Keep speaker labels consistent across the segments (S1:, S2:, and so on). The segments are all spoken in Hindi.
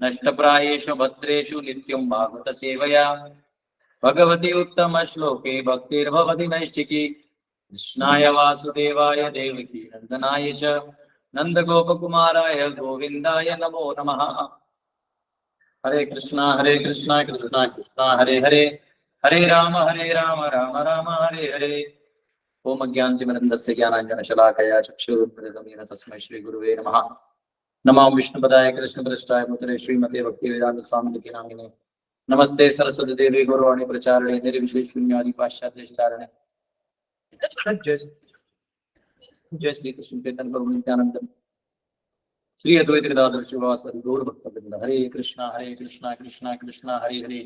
S1: नष्टप्रायेषु भद्रेषु नित्यं भागवत सेवया भगवती उत्तम श्लोके भक्तिर्भवति नैष्ठिकी। कृष्णाय वासुदेवाय देवकी नंदनाय च नंदगोपकुमाराय गोविंदाय नमो नमः। हरे कृष्णा कृष्णा कृष्णा हरे हरे, हरे राम राम राम हरे हरे। ओम अज्ञानतिमिरन्धस्य ज्ञानाञ्जनशलाकया चक्षुरुन्मिलितं येन तस्मै श्रीगुरुवे नमः। नमो विष्णुपदाय कृष्णपृष्ठाय भूतले श्रीमते भक्तिवेदांत स्वामिनिति नामिने। नमस्ते सरस्वती देवी गौरवाणी प्रचारणे निर्विशेष शून्यादि पाश्चात्य चारणे। जय श्री कृष्ण चैतन्य प्रभु नित्यानंद श्री अद्वैत गदाधर शिवासादि गौर भक्तवृंद। हरे कृष्णा कृष्णा कृष्णा हरे हरे,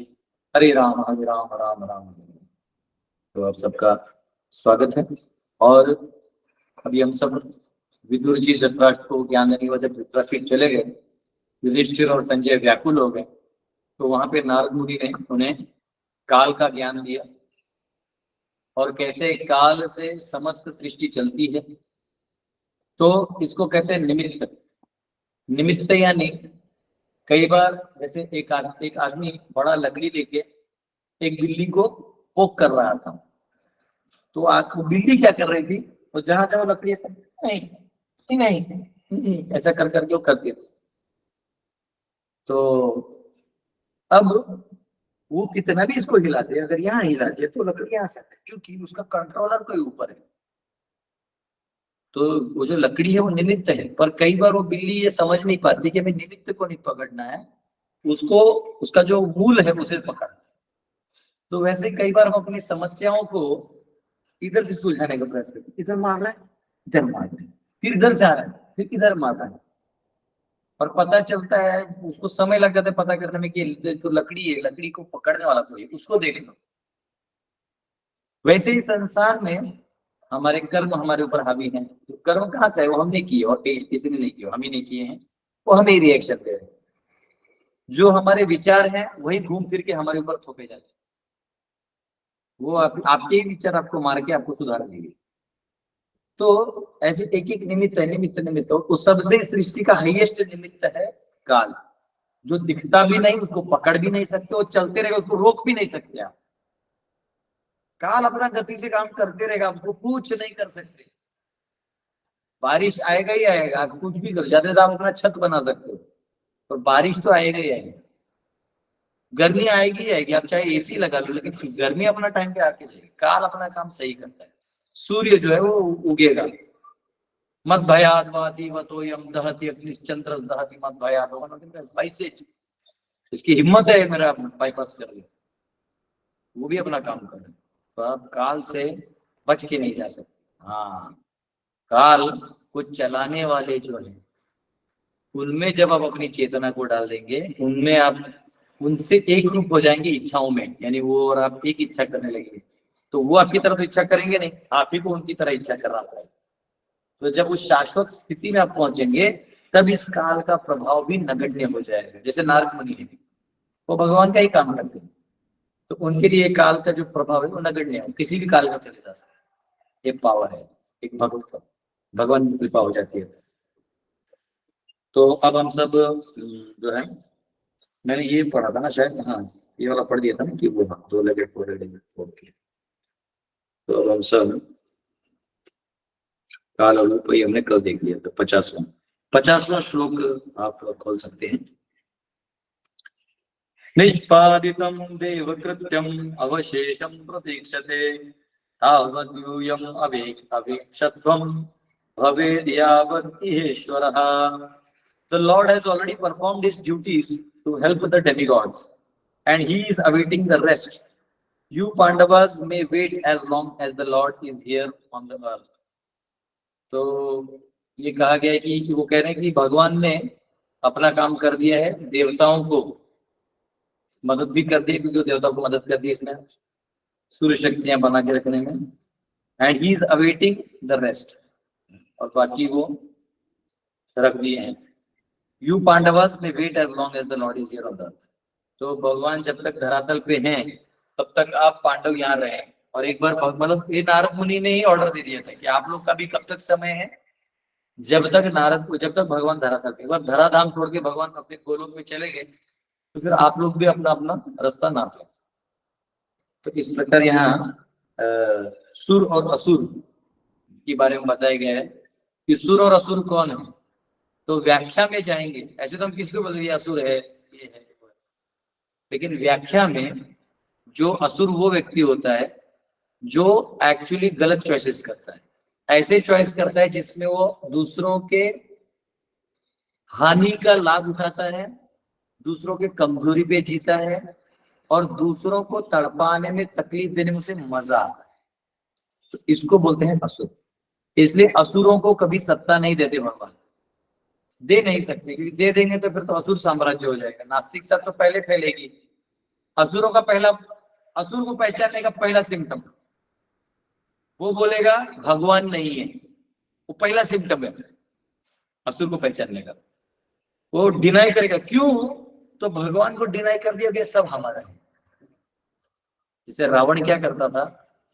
S1: हरे राम राम राम हरे। तो आप सबका स्वागत है। और अभी हम सब विदुर जी धृतराष्ट्र को ज्ञान देने के बाद जब धृतराष्ट्र चले गए, युधिष्ठिर और संजय व्याकुल हो गए, तो वहां पे नारद मुनि ने उन्हें काल का ज्ञान दिया और कैसे काल से समस्त सृष्टि चलती है। तो इसको कहते हैं निमित्त। निमित्त यानी कई बार जैसे एक आदमी बड़ा लकड़ी लेके एक बिल्ली को पोक कर रहा था, तो वो बिल्ली क्या कर रही थी, तो जहां जहां लकड़ी नहीं नहीं, नहीं ऐसा कर करके वो करती थी। तो अब वो कितना भी इसको हिला दे, अगर यहाँ हिला दे तो लकड़ी यहाँ से, क्योंकि उसका कंट्रोलर कोई ऊपर है। तो वो जो लकड़ी है वो निमित्त है, पर कई बार वो बिल्ली ये समझ नहीं पाती कि हमें निमित्त को नहीं पकड़ना है, उसको उसका जो मूल है उसे पकड़ना। तो वैसे कई बार हम अपनी समस्याओं को इधर से सुलझाने का प्रयास करते, इधर मार रहा है, इधर मार रहे हैं, फिर इधर से आ रहा है, फिर इधर मार रहा है, और पता चलता है उसको समय लग जाता है पता करने में कि तो लकड़ी है, लकड़ी को पकड़ने वाला कोई है, उसको देख लो। वैसे ही संसार में हमारे कर्म हमारे ऊपर हावी हैं। तो कर्म कहाँ से है, वो हमने किए और किसी ने नहीं किए, हम ही नहीं किए हैं, वो हमें रिएक्शन दे रहे हैं। जो हमारे विचार हैं वही घूम फिर के हमारे ऊपर थोपे जाते हैं। वो आपके ही विचार आपको मार के आपको सुधार देंगे। तो ऐसे एक एक निमित्त है, निमित्त निमित्त। तो सबसे सृष्टि का हाईएस्ट निमित्त है काल, जो दिखता भी नहीं, उसको पकड़ भी नहीं सकते, वो चलते रहेगा, उसको रोक भी नहीं सकते आप। काल अपना गति से काम करते रहेगा, उसको कुछ नहीं कर सकते। बारिश आएगा ही आएगा, आप कुछ भी कर जाते तो आप अपना छत बना सकते हो, और बारिश तो आएगा ही आएगा। गर्मी आएगी ही आएगी, आप चाहे एसी लगा लो, लेकिन गर्मी अपना टाइम पे आके जाएगी। काल अपना काम सही करता है। सूर्य जो है वो उगेगा, मत भयाद वादी वतोयम दहति अग्निश्चंद्र दहति मत भयाद, ऐसे इसकी हिम्मत है मेरा बाईपास कर दिया, वो भी अपना काम कर रहे हैं। तो आप काल से बच के नहीं जा सकते। हाँ, काल को चलाने वाले जो है उनमें जब आप अपनी चेतना को डाल देंगे, उनमें आप उनसे एक रूप हो जाएंगे इच्छाओं में, यानी वो और आप एक इच्छा करने लगेंगे। तो वो आपकी तरफ इच्छा करेंगे नहीं, आप ही को उनकी तरह इच्छा करना पड़ेगा। तो जब उस शाश्वत स्थिति में आप पहुंचेंगे, तब इस काल का प्रभाव भी नगण्य हो जाएगा। जैसे नारद मुनि है, वो भगवान का ही काम करते हैं, तो उनके लिए काल का जो प्रभाव है वो नगण्य है, किसी भी काल में चले जा सकते हैं। ये पावर है एक भक्त का, भगवान की कृपा हो जाती है। तो अब हम सब जो है, मैंने ये पढ़ा था ना शायद, हाँ ये वाला पढ़ दिया था ना कि वो हाँ 2 लेगेड 4 लेगेड। ओके, तो अब हम सब काल रूप ही हमने कल देख लिया। तो 50वां श्लोक आप खोल सकते हैं। निष्पादितं देवकृत्यम् अवशेषं प्रतीक्षते तावद्यूयम् अवेक्षत्वं भवेद् यावत् इहेश्वरः। The Lord has already performed his duties to help the demigods, and he is awaiting the rest. You Pandavas may wait as long as the Lord is here on the earth. तो ये कहा गया है कि वो कह रहे हैं कि भगवान ने अपना काम कर दिया है, देवताओं को मदद भी कर दी, क्योंकि देवताओं को मदद कर दी इसमें सूर्य शक्तियां बना के रखने में, and he is awaiting the rest, और बाकी वो रख दिए हैं। यू पांडवास में wait as long as the lord is here on the earth. तो भगवान जब तक धरातल पे हैं तब तक आप पांडव यहाँ रहे। और एक बार मतलब ये नारद मुनि ने ही ऑर्डर दे दिया था कि आप लोग का भी कब तक समय है, जब तक नारद को, जब तक भगवान धरातल पे, एक बार धराधाम छोड़ के भगवान अपने गोलोक में चले गए तो फिर आप लोग भी अपना अपना रास्ता नाप लें। तो इस प्रकार यहाँ सुर और असुर के बारे में बताया गया है कि सुर और असुर कौन है। तो व्याख्या में जाएंगे, ऐसे तो हम किसको बोल रहे असुर है ये है वो है, लेकिन व्याख्या में जो असुर वो व्यक्ति होता है जो एक्चुअली गलत चॉइसेस करता है, ऐसे चॉइस करता है जिसमें वो दूसरों के हानि का लाभ उठाता है, दूसरों के कमजोरी पे जीता है और दूसरों को तड़पाने में, तकलीफ देने में उसे मजा आता है। तो इसको बोलते हैं असुर। इसलिए असुरों को कभी सत्ता नहीं देते भगवान, दे नहीं सकते, क्योंकि दे देंगे तो फिर तो असुर साम्राज्य हो जाएगा, नास्तिकता तो पहले फैलेगी। असुरों का पहला, असुर को पहचानने का पहला सिम्टम, वो बोलेगा भगवान नहीं है, वो पहला सिम्टम है असुर को पहचानने का। वो डिनाई करेगा, क्यों? तो भगवान को डिनाई कर दिया कि सब हमारा है। जैसे रावण क्या करता था,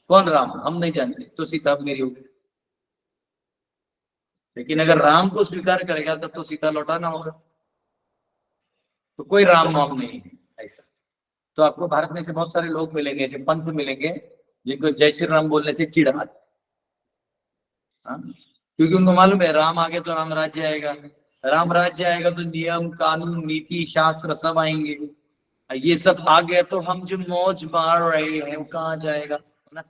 S1: कौन राम, हम नहीं जानते, तो सीता मेरी होगी। लेकिन अगर राम को स्वीकार करेगा तब तो सीता लौटाना होगा। तो कोई राम नाम नहीं है ऐसा। तो आपको भारत में से बहुत सारे लोग मिलेंगे, ऐसे पंथ मिलेंगे जिनको जय श्री राम बोलने से चिढ़ आती, क्योंकि उनको मालूम है राम आगे तो राम राज्य आएगा, राम राज्य आएगा तो नियम कानून नीति शास्त्र सब आएंगे, ये सब आ गया तो हम जो मौज मार रहे हैं वो कहाँ जाएगा ना।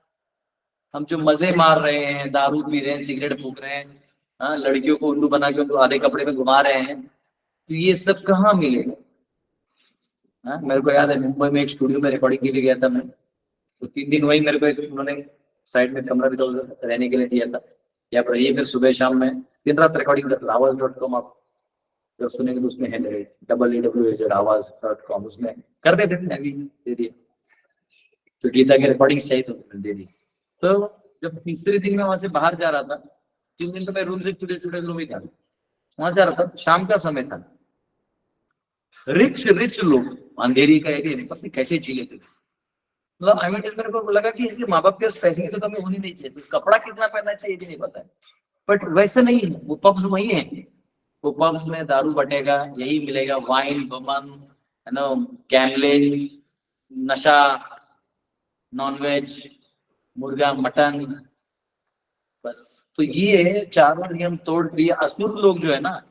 S1: हम जो मजे मार रहे हैं, दारू पी रहे हैं, सिगरेट फूक रहे हैं, हाँ, लड़कियों को उल्लू बना के उनको आधे कपड़े में घुमा रहे हैं, तो ये सब कहाँ मिलेगा। हाँ, मेरे को याद है मुंबई में एक स्टूडियो में रिकॉर्डिंग के लिए गया था मैं, तो 3 दिन वही मेरे को उन्होंने साइड में कमरा भी तो रहने के लिए दिया था, या पर ये फिर सुबह शाम में दिन रात रिकॉर्डिंग करता। आवाज.com आप जब सुनेंगे तो उसमें है मेरे www.awaz.com, उसमें कर देते थे, अभी दे दिए। तो गीता की रिकॉर्डिंग चाहिए तो मैंने दे दी। तो जब तीसरे दिन में वहां से बाहर जा रहा था, 3 दिन तो मैं रूम से स्टूडियो रूम ही था, वहां जा रहा था, शाम का समय था, रिच लोग अंधेरी का एरिया, पता नहीं कैसे जी लेते थे। मतलब मेरे को लगा कि इसके माँ बाप के पैसे की तो कमी होनी नहीं चाहिए, तो कपड़ा कितना पहनना चाहिए ये नहीं पता है, बट वैसे नहीं है, वो पब्स वही है, वो पब्स में दारू बटेगा, यही मिलेगा, वाइन वमन है ना, गैम्बलिंग, नशा, नॉनवेज, मुर्गा मटन, बस। तो ये चारों नियम तोड़ दिए असुर लोग जो है ना।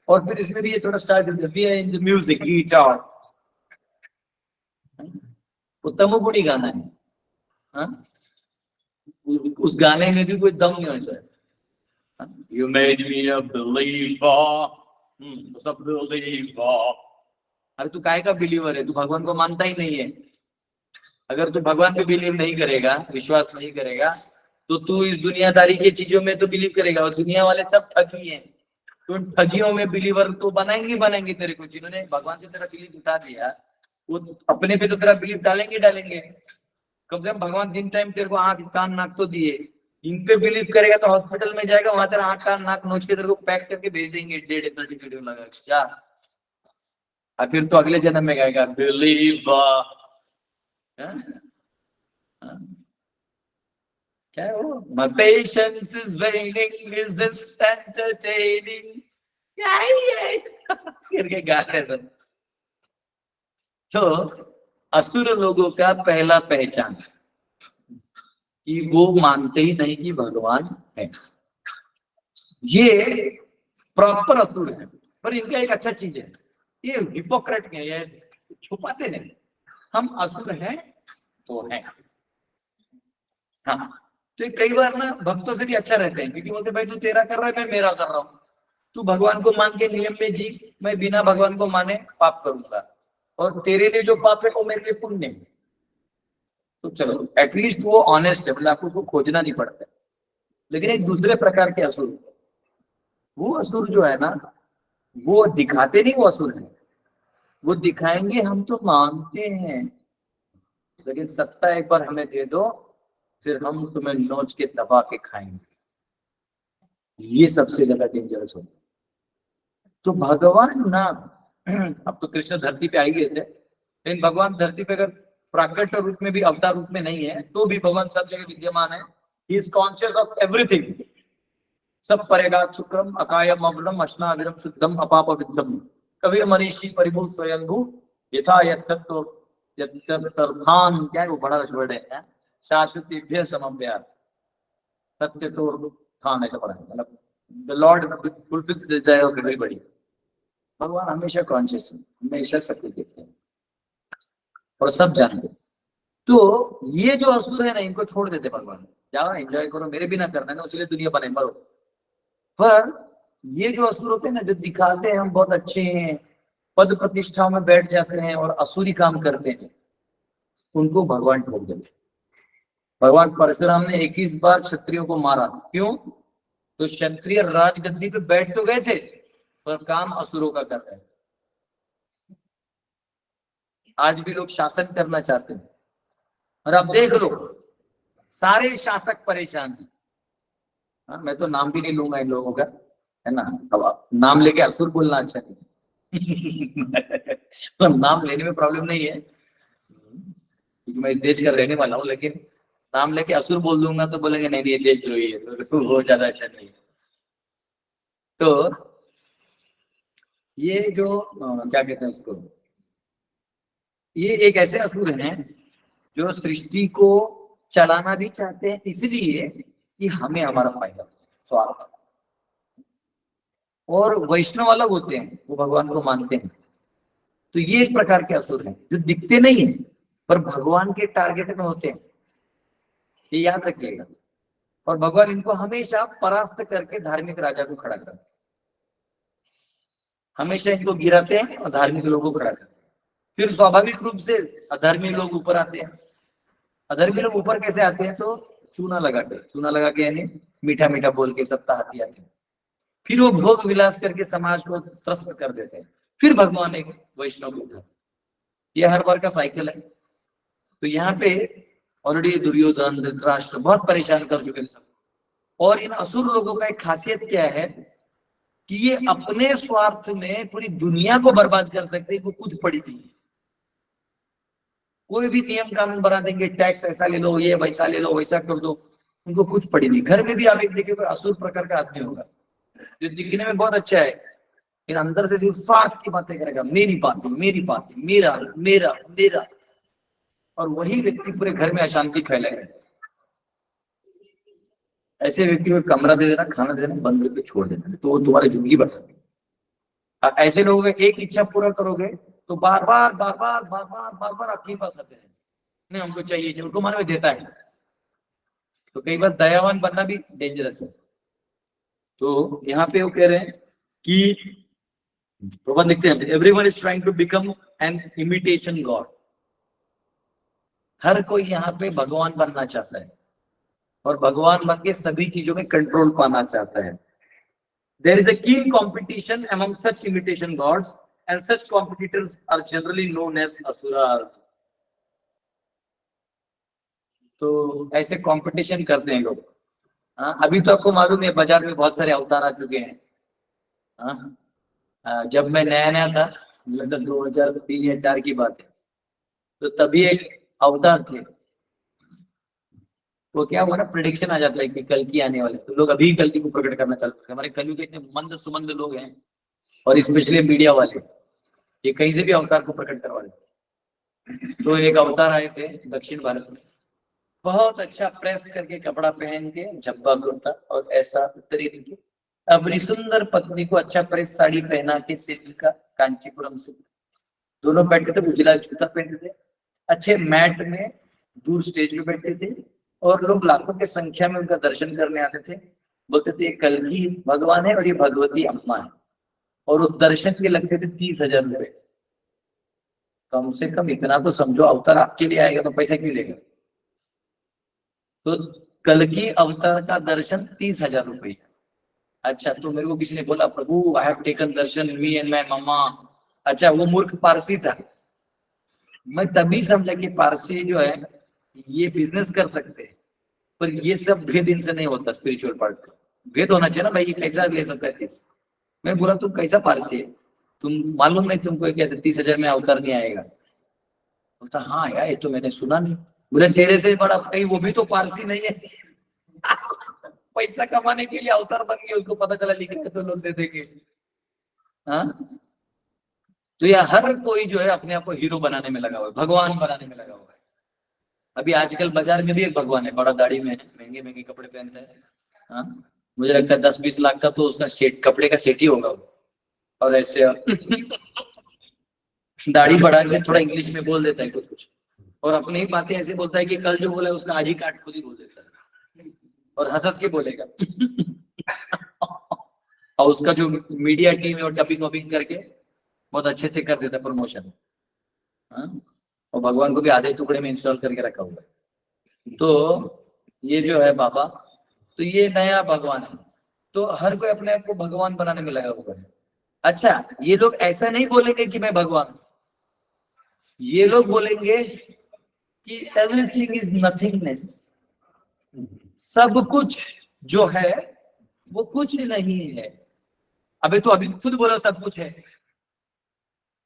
S1: और फिर इसमें भी ये थोड़ा start in the music guitar, वो तमोगुणी गाना है, हाँ? उस गाने में भी कोई दम नहीं होता है। You made me a believer, सब believer। अरे तू काय का बिलीवर है, तू भगवान को मानता ही नहीं है। अगर तू भगवान पे बिलीव नहीं करेगा, विश्वास नहीं करेगा, तो तू इस दुनियादारी की चीजों में तो बिलीव करेगा, और दुनिया वाले सब ठगी हैं। तो उन ठगियों में बिलीवर तो बनाएंगे तेरे को, जिन्होंने भगवान से तेरा बिलीव उठा दिया, वो अपने पे तो तेरा बिलीव डालेंगे। कम से कम भगवान दिन टाइम तेरे को आंख कान नाक तो दिए, इन पे बिलीव करेगा तो हॉस्पिटल में जाएगा, वहां तेरा आंख कान नाक नोच के तेरे को पैक करके भेज देंगे, डेढ़ सर्टिफिकेट लगा क्या। और फिर तो अगले जन्म में गाएगा बिलीव, क्या है वो, my patience is waning, is this entertaining, क्या है ये करके गा रहे थे। तो असुर लोगों का पहला पहचान कि वो मानते ही नहीं कि भगवान है, ये प्रॉपर असुर है। पर इनका एक अच्छा चीज है, ये हिपोक्रेट है, ये छुपाते नहीं, हम असुर हैं तो हैं। हाँ, तो कई बार ना भक्तों से भी अच्छा रहते हैं, क्योंकि बोलते भाई तू तेरा कर रहा है, मैं मेरा कर रहा हूँ, तू भगवान को मान के नियम में जी, मैं बिना भगवान को माने पाप करूंगा, और तेरे लिए जो पाप है वो मेरे लिए पुण्य है। तो चलो एटलीस्ट वो ऑनेस्ट है, मतलब आपको उसको खोजना नहीं पड़ता है। लेकिन एक दूसरे प्रकार के असुर, वो असुर जो है ना, वो दिखाते नहीं वो असुर है, वो दिखाएंगे हम तो मानते हैं, लेकिन सत्ता एक बार हमें दे दो, फिर हम तुम्हें नोच के दबा के खाएंगे। ये सबसे ज्यादा डेंजरस होता है। तो भगवान ना, अब तो कृष्ण धरती पे आ ही गए थे, लेकिन भगवान धरती पे अगर प्राकट रूप में भी, अवतार रूप में नहीं है, तो भी भगवान सब जगह विद्यमान है। He is conscious of everything, सब परेगा शुक्रम अकायम अमृतम अश्नाविरम शुद्धम अपाप विद्धम कबीर मनीषी परिभू स्वयंभू यथा यथान, क्या है वो बड़ा वर्ड है, शाश्वतीभ्य समव्यार सत्य तो थान, ऐसा पढ़ा है। मतलब the Lord fulfils desire of everybody. भगवान हमेशा कॉन्शियस है, हमेशा सबको देखते हैं और सब जानते हैं। तो ये जो असुर है ना, इनको छोड़ देते भगवान, जाओ एंजॉय करो, मेरे भी ना करना है ना, उसलिए दुनिया बने मरो। पर ये जो असुर होते हैं ना, जो दिखाते हैं हम बहुत अच्छे हैं, पद प्रतिष्ठाओं में बैठ जाते हैं और असुरी काम करते हैं, उनको भगवान ठोक देते। भगवान परशुराम ने 21 बार क्षत्रियों को मारा, क्यों? तो क्षत्रिय राजगद्दी पे बैठ तो गए थे, पर काम असुरों का कर रहे हैं। आज भी लोग शासन करना चाहते हैं, और अब देख लो सारे शासक परेशान हैं। हाँ, मैं तो नाम भी नहीं लूंगा इन लोगों का, है ना। अब आप नाम लेके असुर बोलना अच्छा नहीं। तो नाम लेने में प्रॉब्लम नहीं है, क्योंकि मैं इस देश का रहने वाला हूँ, लेकिन नाम लेके असुर बोल दूंगा तो बोलेंगे नहीं ये देशद्रोही है, तो वो ज्यादा अच्छा नहीं है। तो ये जो क्या कहते हैं उसको, ये एक ऐसे असुर हैं जो सृष्टि को चलाना भी चाहते हैं, इसलिए कि हमें हमारा फायदा, स्वार्थ। और वैष्णव अलग होते हैं, वो भगवान को मानते हैं। तो ये एक प्रकार के असुर हैं जो दिखते नहीं है, पर भगवान के टारगेट में होते हैं, ये याद रखिएगा। और भगवान इनको हमेशा परास्त करके धार्मिक राजा को खड़ा करते हैं, हमेशा इनको गिराते हैं और धार्मिक लोगों को खड़ा करते हैं। फिर स्वाभाविक रूप से अधर्मी लोग ऊपर आते हैं। अधर्मी लोग ऊपर कैसे आते हैं? तो चूना लगा के यानी मीठा मीठा बोल के सब आते हैं। फिर वो भोग विलास करके समाज को त्रस्त कर देते हैं, फिर भगवान एक वैष्णव को उठाते। ये हर बार का साइकिल है। तो यहाँ पे ऑलरेडी दुर्योधन धृतराष्ट्र बहुत परेशान कर चुके थे सब। और इन असुर लोगों का एक खासियत क्या है कि ये अपने स्वार्थ में पूरी दुनिया को बर्बाद कर सकते हैं, वो कुछ पड़ी नहीं। कोई भी नियम कानून बना देंगे, टैक्स ऐसा ले लो, ये वैसा ले लो, वैसा कर दो, उनको कुछ पड़ी नहीं। घर में भी आप एक देखिए कोई असुर प्रकार का आदमी होगा जो दिखने में बहुत अच्छा है, लेकिन अंदर से सिर्फ स्वार्थ की बातें करेगा, मेरी पार्टी, मेरा मेरा मेरा। और वही व्यक्ति पूरे घर में अशांति फैलाएगा। ऐसे व्यक्ति को कमरा दे देना, खाना दे देना, बंद करके छोड़ देना, तो वो तुम्हारी जिंदगी बचा। ऐसे लोगों का एक इच्छा पूरा करोगे तो बार बार आपके पास आते हैं, नहीं हमको चाहिए, उनको मन में देता है। तो कई बार दयावान बनना भी डेंजरस है। तो यहाँ पे वो कह रहे हैं कि भगवान लिखते हैं everyone is trying to become an imitation god. हर कोई यहाँ पे भगवान बनना चाहता है और भगवान बन के सभी चीजों में कंट्रोल पाना चाहता है। There is a keen competition among such imitation gods, and such competitors are generally known as asuras. तो ऐसे कंपटीशन करते हैं लोग। हाँ, अभी तो आपको मालूम है बाजार में बहुत सारे अवतार आ चुके हैं। हाँ, जब मैं नया नया था, मतलब 2003 या 4 की बात है, तो तभी एक अवतार थे। तो क्या हुआ ना, प्रेडिक्शन आ जाता है कि कल की आने वाले, तो लोग अभी कल की को प्रकट करना चालू करते हैं। हमारे कलयुग के इतने मंद सुमंद लोग हैं, और स्पेशली मीडिया वाले, ये कहीं से भी अवतार को प्रकट करवा देते। तो एक अवतार आए थे दक्षिण भारत में, बहुत अच्छा प्रेस करके कपड़ा पहन के, झब्बा कुर्ता और ऐसा उत्तरी के, अपनी सुंदर पत्नी को अच्छा प्रेस साड़ी पहना के, सिल्क का कांचीपुरम से, दोनों बैठे थे, उजला जूता पहनते थे, अच्छे मैट में दूर स्टेज पे बैठे थे, और लोग लाखों की संख्या में उनका दर्शन करने आते थे। बोलते थे ये कल की भगवान है और ये भगवती अम्मा है, और उस दर्शन के लगते थे 30,000 रुपए। कम से कम इतना तो समझो, अवतार आपके लिए आएगा तो पैसा क्यों लेगा? तो कल की अवतार का दर्शन 30,000 रुपये। अच्छा, तो मेरे को किसी ने बोला प्रभु I have taken darshan me and my mamma. अच्छा, वो मूर्ख पारसी था। मैं तभी समझा कि पारसी जो है ये बिजनेस कर सकते हैं, पर ये सब भेद इनसे नहीं होता। स्पिरिचुअल पार्ट का भेद होना चाहिए ना भाई, ये कैसा ले सकता है। मैं बोला तुम कैसा पारसी है, तुम मालूम नहीं तुमको कैसे 30,000 में अवतार नहीं आएगा? बोलता हाँ यार, ये तो मैंने सुना नहीं। बोले तेरे से बड़ा कहीं वो भी तो पारसी नहीं है। पैसा कमाने के लिए अवतार बन गए, उसको पता चला लिख रहे हैं तो लोग दे देंगे। हाँ, तो यह हर कोई जो है अपने आप को हीरो बनाने में लगा हुआ है, भगवान बनाने में लगा हुआ है। अभी आजकल बाजार में भी एक भगवान है, बड़ा दाढ़ी में है, महंगे महंगे कपड़े पहनता है। हाँ, मुझे लगता है 10-20 लाख का तो उसका सेट, कपड़े का सेट ही होगा वो। और ऐसे दाढ़ी बढ़ा के थोड़ा इंग्लिश में बोल देता है कुछ कुछ, और अपनी ही बातें ऐसे बोलता है कि कल जो बोला है उसका आज ही काट खुद ही बोल देता है, और हंस के बोलेगा। और उसका जो मीडिया टीम है वो डबिंग वबिंग करके बहुत अच्छे से कर देता है प्रमोशन। हाँ, और भगवान को भी आधे टुकड़े में इंस्टॉल करके रखा हुआ है। तो ये जो है बाबा, तो ये नया भगवान है। तो हर कोई अपने आप को भगवान बनाने में लगा हुआ है। अच्छा, ये लोग ऐसा नहीं बोलेंगे कि मैं भगवान हूं, ये लोग बोलेंगे कि एवरीथिंग इज नथिंगनेस, सब कुछ जो है वो कुछ नहीं है। अबे तो अभी खुद बोलो सब कुछ है,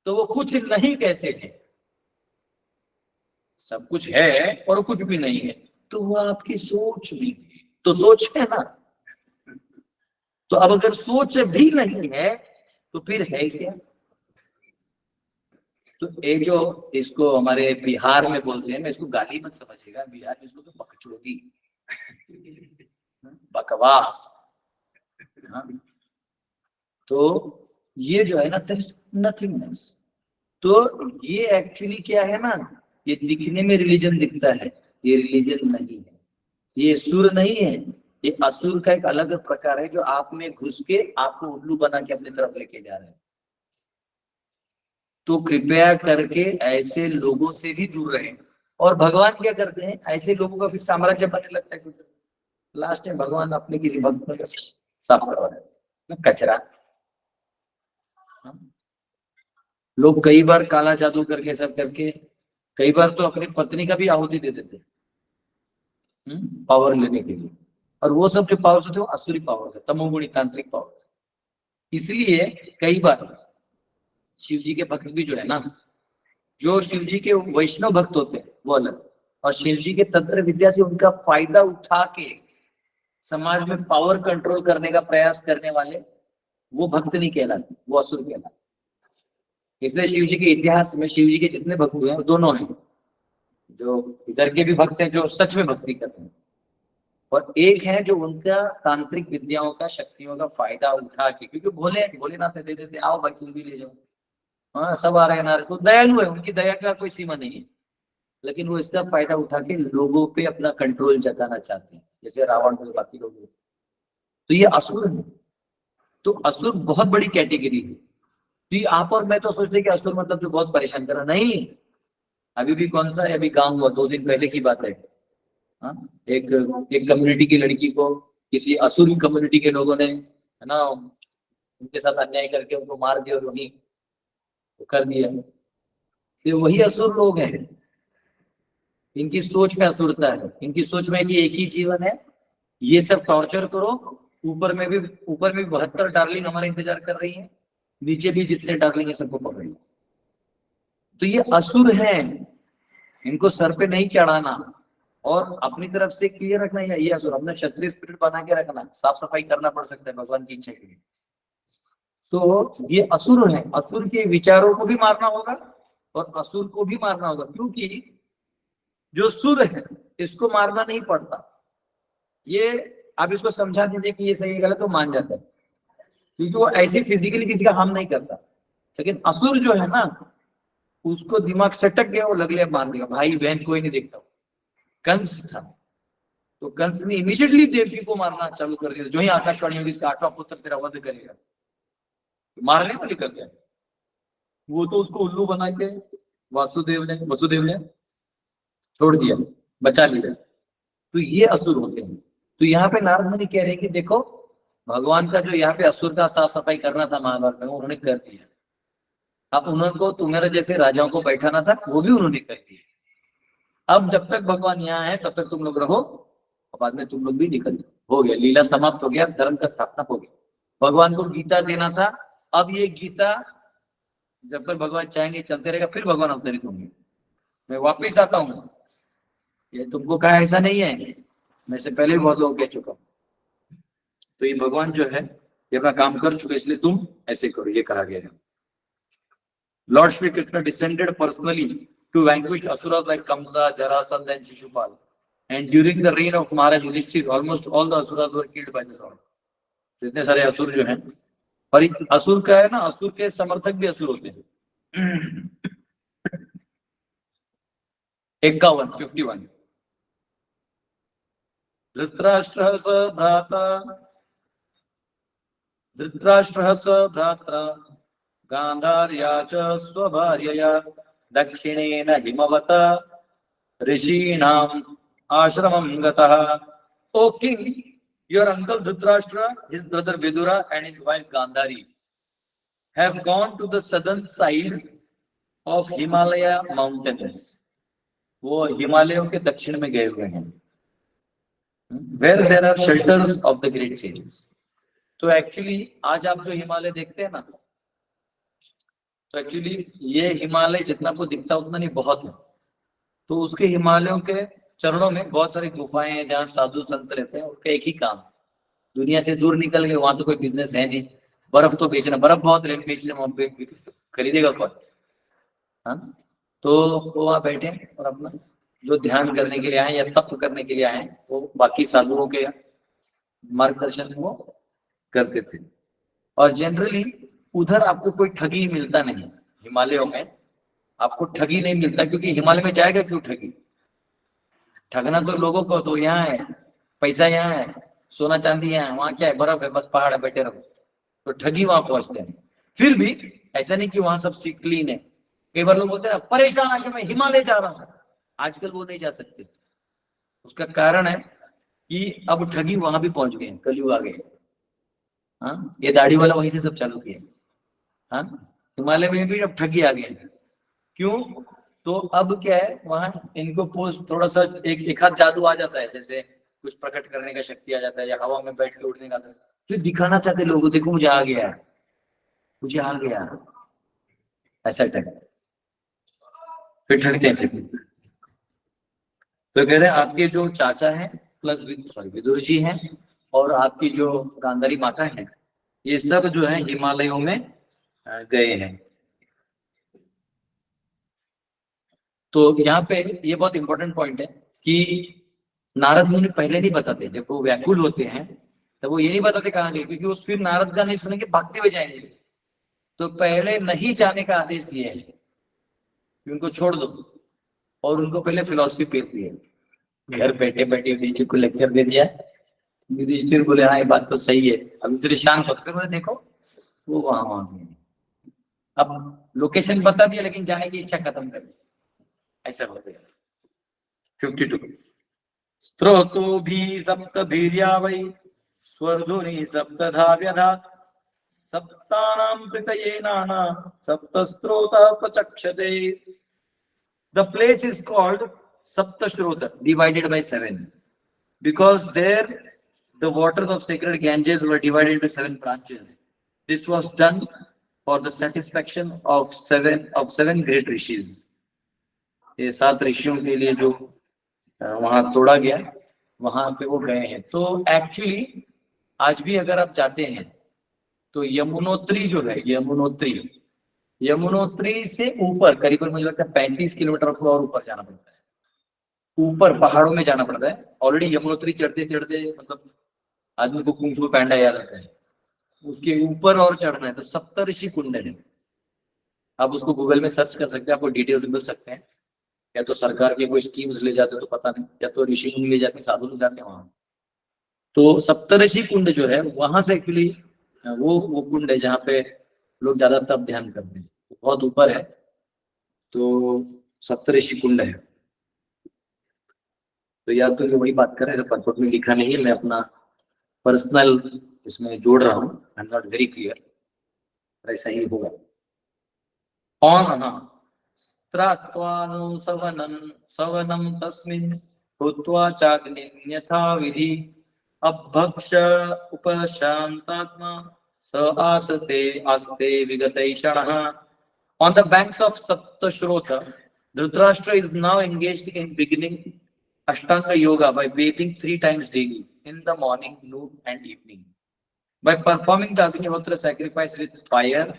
S1: तो वो कुछ नहीं कैसे है? सब कुछ है और कुछ भी नहीं है, तो वो आपकी सोच भी है। तो सोच है ना, तो अब अगर सोच भी नहीं है तो फिर है क्या? तो एक जो इसको हमारे बिहार में बोलते हैं, मैं इसको गाली मत समझिएगा, बिहार में इसको तो बकचोदी, बकवास। हाँ? तो ये जो है ना, नथिंगनेस, तो ये एक्चुअली क्या है ना, ये दिखने में रिलीजन दिखता है, ये रिलीजन नहीं है, ये सुर नहीं है, ये असुर का एक अलग प्रकार है जो आप में घुस के आपको उल्लू बना के अपनी तरफ लेके जा रहे हैं। तो कृपया करके ऐसे लोगों से भी दूर रहें। और भगवान क्या करते हैं, ऐसे लोगों का फिर साम्राज्य बनने लगता है कुछ, लास्ट में भगवान अपने किसी भक्त को साफ करवा रहे हैं, कचरा। लोग कई बार काला जादू करके सब करके, कई बार तो अपनी पत्नी का भी आहुति दे देते पावर लेने के लिए। और वो सब जो पावर्स होते हैं वो असुरी पावर्स है, तमोगुणी तांत्रिक पावर्स। इसलिए कई बार शिव जी के भक्त भी जो है ना, जो शिव जी के वैष्णव भक्त होते हैं वो अलग, और शिव जी के तंत्र विद्या से उनका फायदा उठा के समाज में पावर कंट्रोल करने का प्रयास करने वाले, वो भक्त नहीं कहलाते, वो असुर कहलाते। इसलिए शिव जी के इतिहास में शिव जी के जितने भक्त हुए हैं वो दोनों हैं, जो इधर के भी भक्त हैं जो सच में भक्ति करते हैं, और एक है जो उनका तांत्रिक विद्याओं का, शक्तियों का फायदा उठा के, क्योंकि भोलेनाथ दे देते, आओ भाई तुम भी ले जाओ, हाँ सब आ रहे हैं नारे, तो दयालु है, उनकी दया का कोई सीमा नहीं है, लेकिन वो इसका फायदा उठा के लोगों पे अपना कंट्रोल जताना चाहते हैं, जैसे रावण और बाकी लोग। तो ये असुर है। तो असुर बहुत बड़ी कैटेगरी है। तो ये आप और मैं तो सोचते कि असुर मतलब जो बहुत परेशान कर रहा, नहीं। अभी भी कौन सा है, अभी गांव हुआ 2 दिन पहले की बात है। हाँ, एक एक कम्युनिटी की लड़की को किसी असुर कम्युनिटी के लोगों ने, है ना, उनके साथ अन्याय करके उनको मार दिया और वही कर दिया। तो वही असुर लोग हैं, इनकी सोच में असुरता है, इनकी सोच में कि एक ही जीवन है, ये सब टॉर्चर करो, ऊपर में भी 72 डार्लिंग हमारा इंतजार कर रही है, नीचे भी जितने डार्लिंग है सबको पकड़ लो। तो ये असुर हैं, इनको सर पे नहीं चढ़ाना, और अपनी तरफ से क्लियर रखना है, ये असुर अपना क्षत्रिय स्पिरिट बना के रखना, साफ सफाई करना पड़ सकता है भगवान की इच्छा के लिए। तो ये असुर है, असुर के विचारों को भी मारना होगा और असुर को भी मारना होगा, क्योंकि जो सुर है इसको मारना नहीं पड़ता। ये आप इसको समझा दीजिए कि ये सही गलत तो मान जाता है, क्योंकि वो ऐसे फिजिकली किसी का हार्म नहीं करता। लेकिन असुर जो है ना, उसको दिमाग सटक गया, वो लगले मान देगा, भाई बहन कोई नहीं देखता। कंस था, तो कंस ने इमीडिएटली देवकी को मारना चालू कर दिया, जो ही आकाशवाणी होगी इसका 8वां पुत्र तेरा वध करेगा, मारने को निकल गया। वो तो उसको उल्लू बना के वसुदेव ने छोड़ दिया, बचा लिया। तो ये असुर होते हैं। तो यहाँ पे नारद मुनि कह रहे हैं कि देखो, भगवान का जो यहाँ पे असुर का साफ सफाई करना था महाभारत में, उन्होंने कर दिया। अब उनको तुम्हारे जैसे राजाओं को बैठाना था, वो भी उन्होंने कर दिया। अब जब तक भगवान यहाँ है तब तक तुम लोग रहो, और बाद में तुम लोग भी निकल जाओ, हो गया, लीला समाप्त हो गया, धर्म का स्थापना हो गया। भगवान को गीता देना था, अब ये गीता जब तक भगवान चाहेंगे चलते रहेगा, फिर भगवान अवतरित होंगे, मैं वापिस आता हूँ। ये तुमको कहा ऐसा नहीं है, मैं से पहले भी बहुत लोग कह चुका हूँ। तो ये भगवान जो है ये अपना काम कर चुके, इसलिए तुम ऐसे करो, ये कहा गया है। Lord Shri Krishna descended personally to vanquish asuras like Kansa, Jarasandha and Shishupal, and during the reign of Maharaj Yudhishthir almost all the asuras were killed by the lord. इतने सारे असुर जो हैं, और असुर का है ना, असुर के समर्थक भी असुर होते हैं। 51 धृतराष्ट्रः स भ्राता, धृतराष्ट्रः स भ्रात्रा गांधार्या च स्वभार्यया दक्षिणेन हिमवत ऋषीणाम आश्रमं गतः। O king, your uncle Dhritarashtra, his brother Vidura and his wife Gandhari have gone to the southern side of Himalaya mountains. वो हिमालयों के दक्षिण में गए हुए हैं, where there are shelters of the great sages. तो एक्चुअली आज आप जो हिमालय देखते हैं ना, तो एक्चुअली ये हिमालय जितना आपको दिखता उतना नहीं, बहुत है। तो उसके हिमालयों के चरणों में बहुत सारी गुफाएं हैं जहाँ साधु संत रहते हैं। उनका एक ही काम, दुनिया से दूर निकल गए, वहां तो कोई बिजनेस है नहीं, बर्फ तो बेचना, बर्फ बहुत रेट बेचने, वहां पे खरीदेगा कौन? हाँ, तो वो वहां बैठे और अपना जो ध्यान करने के लिए आए या तप करने के लिए आए, वो बाकी साधुओं के मार्गदर्शन वो करते थे। और जनरली उधर आपको कोई ठगी मिलता नहीं, हिमालयों में आपको ठगी नहीं मिलता, क्योंकि हिमालय में जाएगा क्यों ठगी? ठगना तो लोगों को तो यहाँ है, पैसा यहाँ है, सोना चांदी यहाँ है, वहां क्या है? बर्फ है, बस पहाड़ है, बैठे रहो। तो ठगी वहां पहुंचते हैं। फिर भी ऐसा नहीं कि वहां सब क्लीन है। कई बार लोग बोलते हैं परेशान आके मैं हिमालय जा रहा हूँ, आजकल वो नहीं जा सकते। उसका कारण है कि अब ठगी वहां भी पहुंच गए, कलयुग आ गए। हाँ, ये दाढ़ी वाला वहीं से सब चालू किया। हाँ, हिमालय में भी अब ठगी आ गए। क्यों? तो अब क्या है, वहां इनको पोस्ट थोड़ा सा एक हाथ जादू आ जाता है, जैसे कुछ प्रकट करने का शक्ति आ जाता है, या हवा में बैठ के उठने का, तो दिखाना चाहते लोगों, देखो मुझे आ गया, मुझे आ गया, ऐसा टाइप। फिर ठगते हैं। तो कह रहे हैं आपके जो चाचा हैं प्लस विदुर जी हैं और आपकी जो गांधारी माता है, ये सब जो है हिमालयों में गए हैं। तो यहाँ पे ये बहुत इंपॉर्टेंट पॉइंट है कि नारद मुनि पहले नहीं बताते, जब वो व्याकुल होते हैं तो वो ये नहीं बताते कहाँ गए, क्योंकि उस फिर नारद का नहीं सुनेंगे, भागते हुए जाएंगे। तो पहले नहीं जाने का आदेश दिए है कि उनको छोड़ दो, और उनको पहले फिलॉसफी पेश दी है। घर बैठे बैठे युधिष्ठिर को लेक्चर दे दिया। युधिष्ठिर बोले हाँ ये बात तो सही है, अभी फिर शांत होकर बोले देखो वो वहां गए। अब लोकेशन बता दिया लेकिन जाने की इच्छा खत्म कर दी, ऐसा हो गया। 52 स्त्रोतो भी सप्त भीर्या वै स्वर्धुनि सप्तधा व्यधा सप्तानां पृतये नाना सप्तस्त्रोतः प्रचक्षते। The place is called Saptashrota, divided by 7, because there the waters of sacred Ganges were divided into 7 branches. This was done for the satisfaction of seven great rishis. ये 7 ऋषियों के लिए जो वहां तोड़ा गया, वहां पे वो गए हैं। तो एक्चुअली आज भी अगर आप जाते हैं तो यमुनोत्री जो है, यमुनोत्री से ऊपर करीबन मुझे लगता है 35 किलोमीटर और ऊपर जाना पड़ता है, ऊपर पहाड़ों में जाना पड़ता है। ऑलरेडी यमुनोत्री चढ़ते चढ़ते मतलब आदमी को कुंग फू पैंडा याद आता है, उसके ऊपर और चढ़ना है। तो सप्तऋषि कुंड है, आप उसको गूगल में सर्च कर सकते हैं, आपको डिटेल्स मिल सकते हैं। या तो सरकार के कोई स्कीम्स ले जाते तो पता नहीं, या तो ऋषि मुनि ले जाते हैं, साधु ले जाते हैं वहां। तो सप्तऋषि कुंड जो है वहां से एक्चुअली वो कुंड है जहाँ पे लोग ज्यादा तप ध्यान करते हैं, बहुत ऊपर है। तो सप्तऋषि कुंड है। तो यार तो वही बात कर रहे हैं, परपट में लिखा नहीं है, मैं अपना पर्सनल इसमें जोड़ रहा हूँ, I am not very clear, ऐसा ही होगा। हाँ, सवनम तस्मिन् भूत्वा चाग्निन्यथा विधि अभक्ष उपशांतात्मा स आस्ते विगतैषणः। On the banks of Saptashrota, Dhritarashtra is now engaged in beginning Ashtanga Yoga by bathing 3 times daily, in the morning, noon and evening. by performing the Agnihotra sacrifice with fire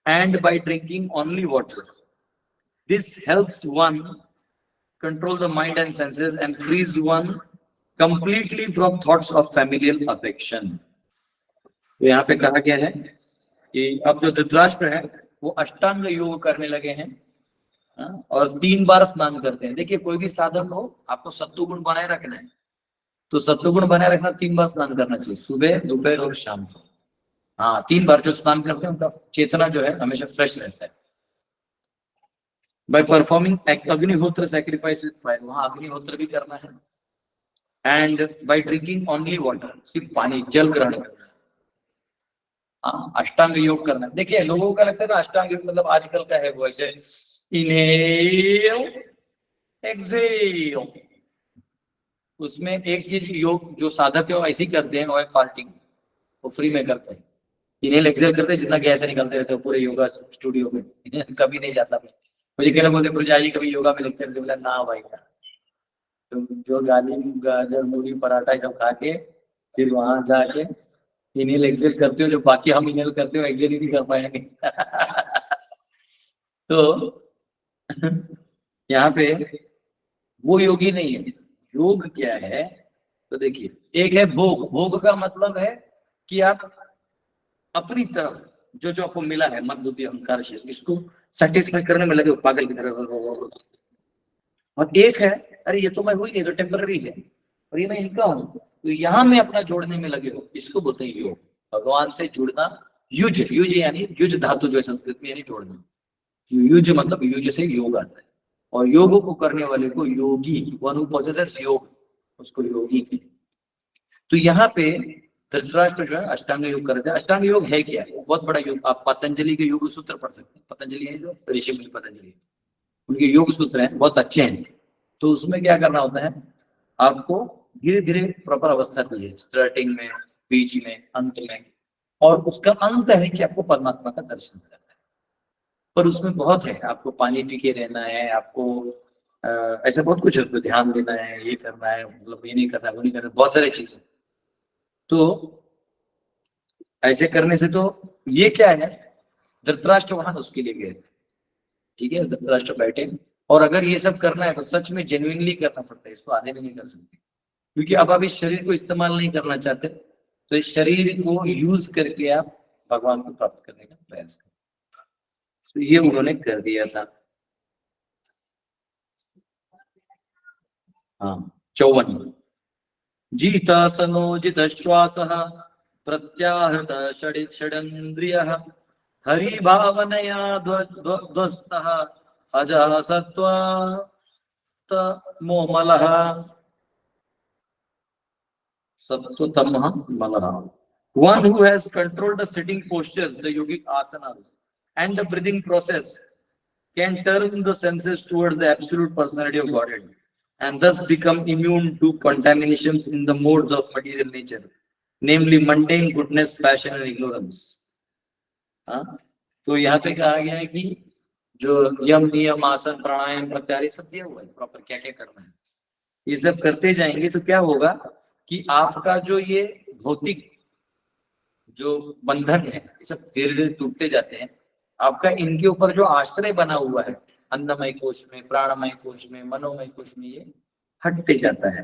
S1: and by drinking only water. This helps one control the mind and senses and frees one completely from thoughts of familial affection. तो यहाँ पे कहा गया है कि अब जो धृतराष्ट्र है वो अष्टांग योग करने लगे हैं और 3 बार स्नान करते हैं। देखिए कोई भी साधक हो, आपको सत्व गुण बनाए रखना है, तो सत्व गुण बनाए रखना 3 बार स्नान करना चाहिए, सुबह, दोपहर और शाम को। हाँ, 3 बार जो स्नान करते हैं उनका चेतना जो है हमेशा फ्रेश रहता है। बाय परफॉर्मिंग अग्निहोत्र सैक्रिफाइस विद फायर, वहां अग्निहोत्र भी करना है। And by drinking only water, सिर्फ पानी, जल ग्रहण करना है। हाँ, अष्टांग योग करना है। देखिए लोगों का लगता है ना अष्टांग योग मतलब आजकल का है वो ऐसे इनहेल एक्सहेल, उसमें एक चीज योग जो साधक है वो ऐसे ही करते हैं, वो है फार्टिंग, वो फ्री में करते हैं, इनहेल एक्सहेल करते हैं, जितना गैस निकलते रहते हैं पूरे योगा स्टूडियो में। कभी नहीं जाता मैं, मुझे कहना बोलते प्रजा जी कभी योगा में लेक्चर दे, बोला ना भाई ना, तो जो गाली गाजर मूली पराठा जब खा के फिर वहां जाके इनहेल एक्सहेल करते हो, जो बाकी हम इनहेल करते हो एक्सहेल ही नहीं कर पाएंगे। तो यहाँ पे वो योगी नहीं है। योग क्या है, तो देखिए एक है भोग। भोग का मतलब है कि आप अपनी तरफ जो जो आपको मिला है मन बुद्धि अहंकार से, इसको सेटिस्फाई करने में लगे हो पागल की तरह। और एक है अरे ये तो मैं हुई नहीं, तो टेम्पररी है और ये मैं इनका हूं, तो यहाँ में अपना जोड़ने में लगे हो, इसको बोलते हैं योग। भगवान से जुड़ना, युज, युज यानी युज धातु जो है संस्कृत में, यानी जोड़ना। युज मतलब युज से योग आता है, और योग को करने वाले को योगी, वन हू पोसेसेस योग, उसको योगी कहते हैं। तो यहाँ पे धृतराष्ट्र जो है अष्टांग योग करते हैं। अष्टांग योग है क्या, वो बहुत बड़ा योग, आप पतंजलि के योग सूत्र पढ़ सकते हैं। पतंजलि है जो ऋषि मुनि पतंजलि, उनके योग सूत्र हैं, बहुत अच्छे हैं। तो उसमें क्या करना होता है, आपको धीरे धीरे प्रॉपर अवस्था दी है, स्टार्टिंग में, बीच में, अंत में, और उसका अंत है कि आपको परमात्मा का दर्शन करना है। पर उसमें बहुत है, आपको पानी पी के रहना है, आपको ऐसा बहुत कुछ है, उसको ध्यान देना है, ये करना है, मतलब ये नहीं करना है, वो नहीं करना, बहुत सारी चीजें। तो ऐसे करने से तो ये क्या है, धृतराष्ट्र वहां उसके लिए गए, ठीक है, धृतराष्ट्र बैठे, और अगर ये सब करना है तो सच में जेन्युइनली करना पड़ता है, इसको आधे में नहीं कर सकते, क्योंकि अब आप इस शरीर को इस्तेमाल नहीं करना चाहते, तो इस शरीर को यूज करके आप भगवान को प्राप्त करने का प्रयास करें। तो ये उन्होंने कर दिया था। हाँ, 54 जीतासनोजित श्वास प्रत्याहृत षडिन्द्रियः हरिभावनया ध्वस्तः अजासत्वतमोमलः सत्वतमः मलः। One who has controlled the sitting posture, the yogic asanas, and the breathing process can turn the senses towards the absolute personality of Godhead and thus become immune to contaminations in the modes of material nature, namely mundane goodness, passion and ignorance. तो यहाँ पे कहा गया है कि जो यम नियम आसन प्राणायाम प्रत्याहार सब दिया हुआ है प्रॉपर, क्या क्या करना है, ये सब करते जाएंगे तो क्या होगा कि आपका जो ये भौतिक जो बंधन है ये सब धीरे धीरे टूटते जाते हैं। आपका इनके ऊपर जो आश्रय बना हुआ है अन्नमय कोश में, प्राणमय कोश में, मनोमय कोश में, ये हटते जाता है।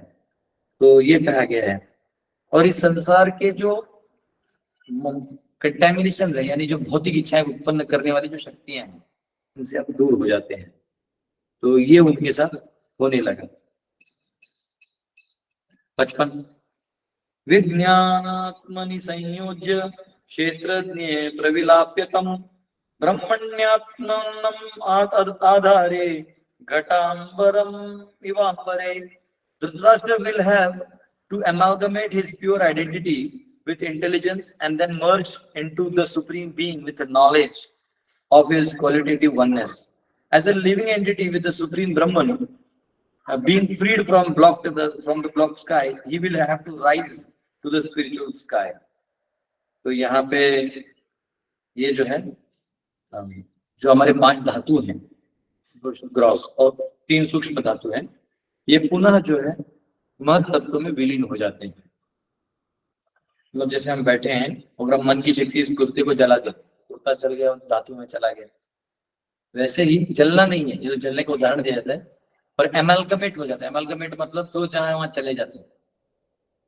S1: तो ये कहा गया है। और इस संसार के जो कंटेमिनेशन है, यानी जो भौतिक इच्छाएं उत्पन्न करने वाली जो शक्तियां हैं, इनसे आप दूर हो जाते हैं। तो ये उनके साथ होने लगा। 55 विज्ञानात्मनि संयोज्य क्षेत्रज्ञे प्रविलाप्यतम ब्रह्मण्यात्मनम आधारे घटांबरम इवांबरे। Dhritarashtra will have to amalgamate his pure identity with intelligence and then merge into the supreme being with the knowledge of his qualitative oneness. As a living entity with the supreme Brahman, being freed from the blocked sky, he will have to rise to the spiritual sky. तो यहाँ पे ये जो है जो हमारे 5 धातु हैं ग्रॉस और 3 सूक्ष्म धातु हैं, ये पुनः जो है महत तत्व में विलीन हो जाते हैं। मतलब जैसे हम बैठे हैं, अगर हम मन की शक्ति इस कुत्ते को जला दे, कुत्ता चल गया और धातु में चला गया, वैसे ही जलना नहीं है, ये तो जलने का उदाहरण दिया जाता है, पर एमलगमेट हो जाता है। एमलगमेट मतलब तो जहाँ वहां चले जाते हैं।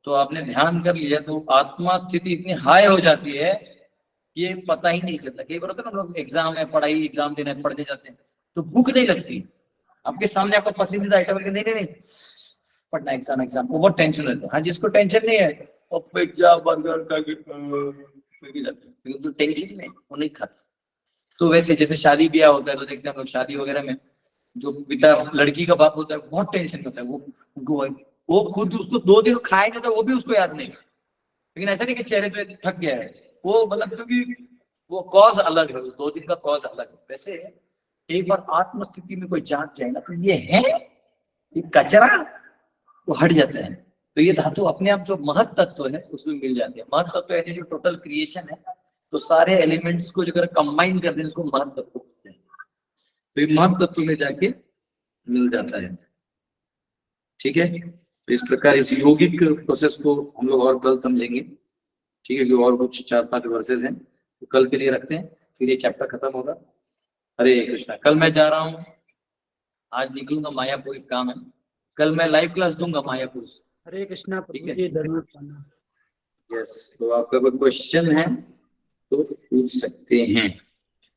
S1: तो आपने ध्यान कर लिया तो आत्मा स्थिति इतनी हाई हो जाती है कि ये पता ही नहीं चलता। कई बार होता है ना, हम लोग एग्जाम है, पढ़ाई एग्जाम देने पढ़ने जाते हैं तो भूख नहीं लगती, आपके सामने आपका पसंदीदा आइटम है, नहीं नहीं नहीं पढ़ना, एग्जाम एग्जाम, वो बहुत टेंशन रहता है। हाँ, जिसको टेंशन नहीं है वो पिज्जा बर्गर का जाते हैं, लेकिन जो टेंशन में वो नहीं खाता। तो वैसे जैसे शादी ब्याह होता है तो देखते हैं हम लोग शादी वगैरह में, जो पिता लड़की का बाप होता है बहुत टेंशन होता है, वो खुद उसको 2 दिन खाए नहीं तो वो भी उसको याद नहीं, लेकिन ऐसा नहीं कि चेहरे पे थक गया है वो, मतलब क्योंकि वो कॉज अलग है, 2 दिन का कॉज अलग है। वैसे एक बार आत्म स्थिति में कोई जांच जाए ना तो ये है, ये कचरा वो हट जाता है। तो ये धातु अपने आप जो महत तत्व है उसमें मिल जाती है। महत तत्व यानी जो टोटल क्रिएशन है, तो सारे एलिमेंट्स को जो अगर कंबाइन कर दें उसको महत तत्व कहते हैं। तो ये महत तत्व में जाके मिल जाता है। ठीक है, तो इस प्रकार इस योगिक प्रोसेस को हम लोग और कल समझेंगे। ठीक है, कि और कुछ 4-5 वर्सेस हैं तो कल के लिए रखते हैं, फिर ये चैप्टर खत्म होगा। हरे कृष्णा। कल मैं जा रहा हूँ, आज निकलूंगा मायापुर, एक काम है, कल मैं लाइव क्लास दूंगा मायापुर से।
S2: हरे कृष्णा
S1: ठीक
S2: प्रभु
S1: है,
S2: जी, धन्यवाद प्रणाम।
S1: यस, तो आपका कोई क्वेश्चन है तो पूछ सकते हैं।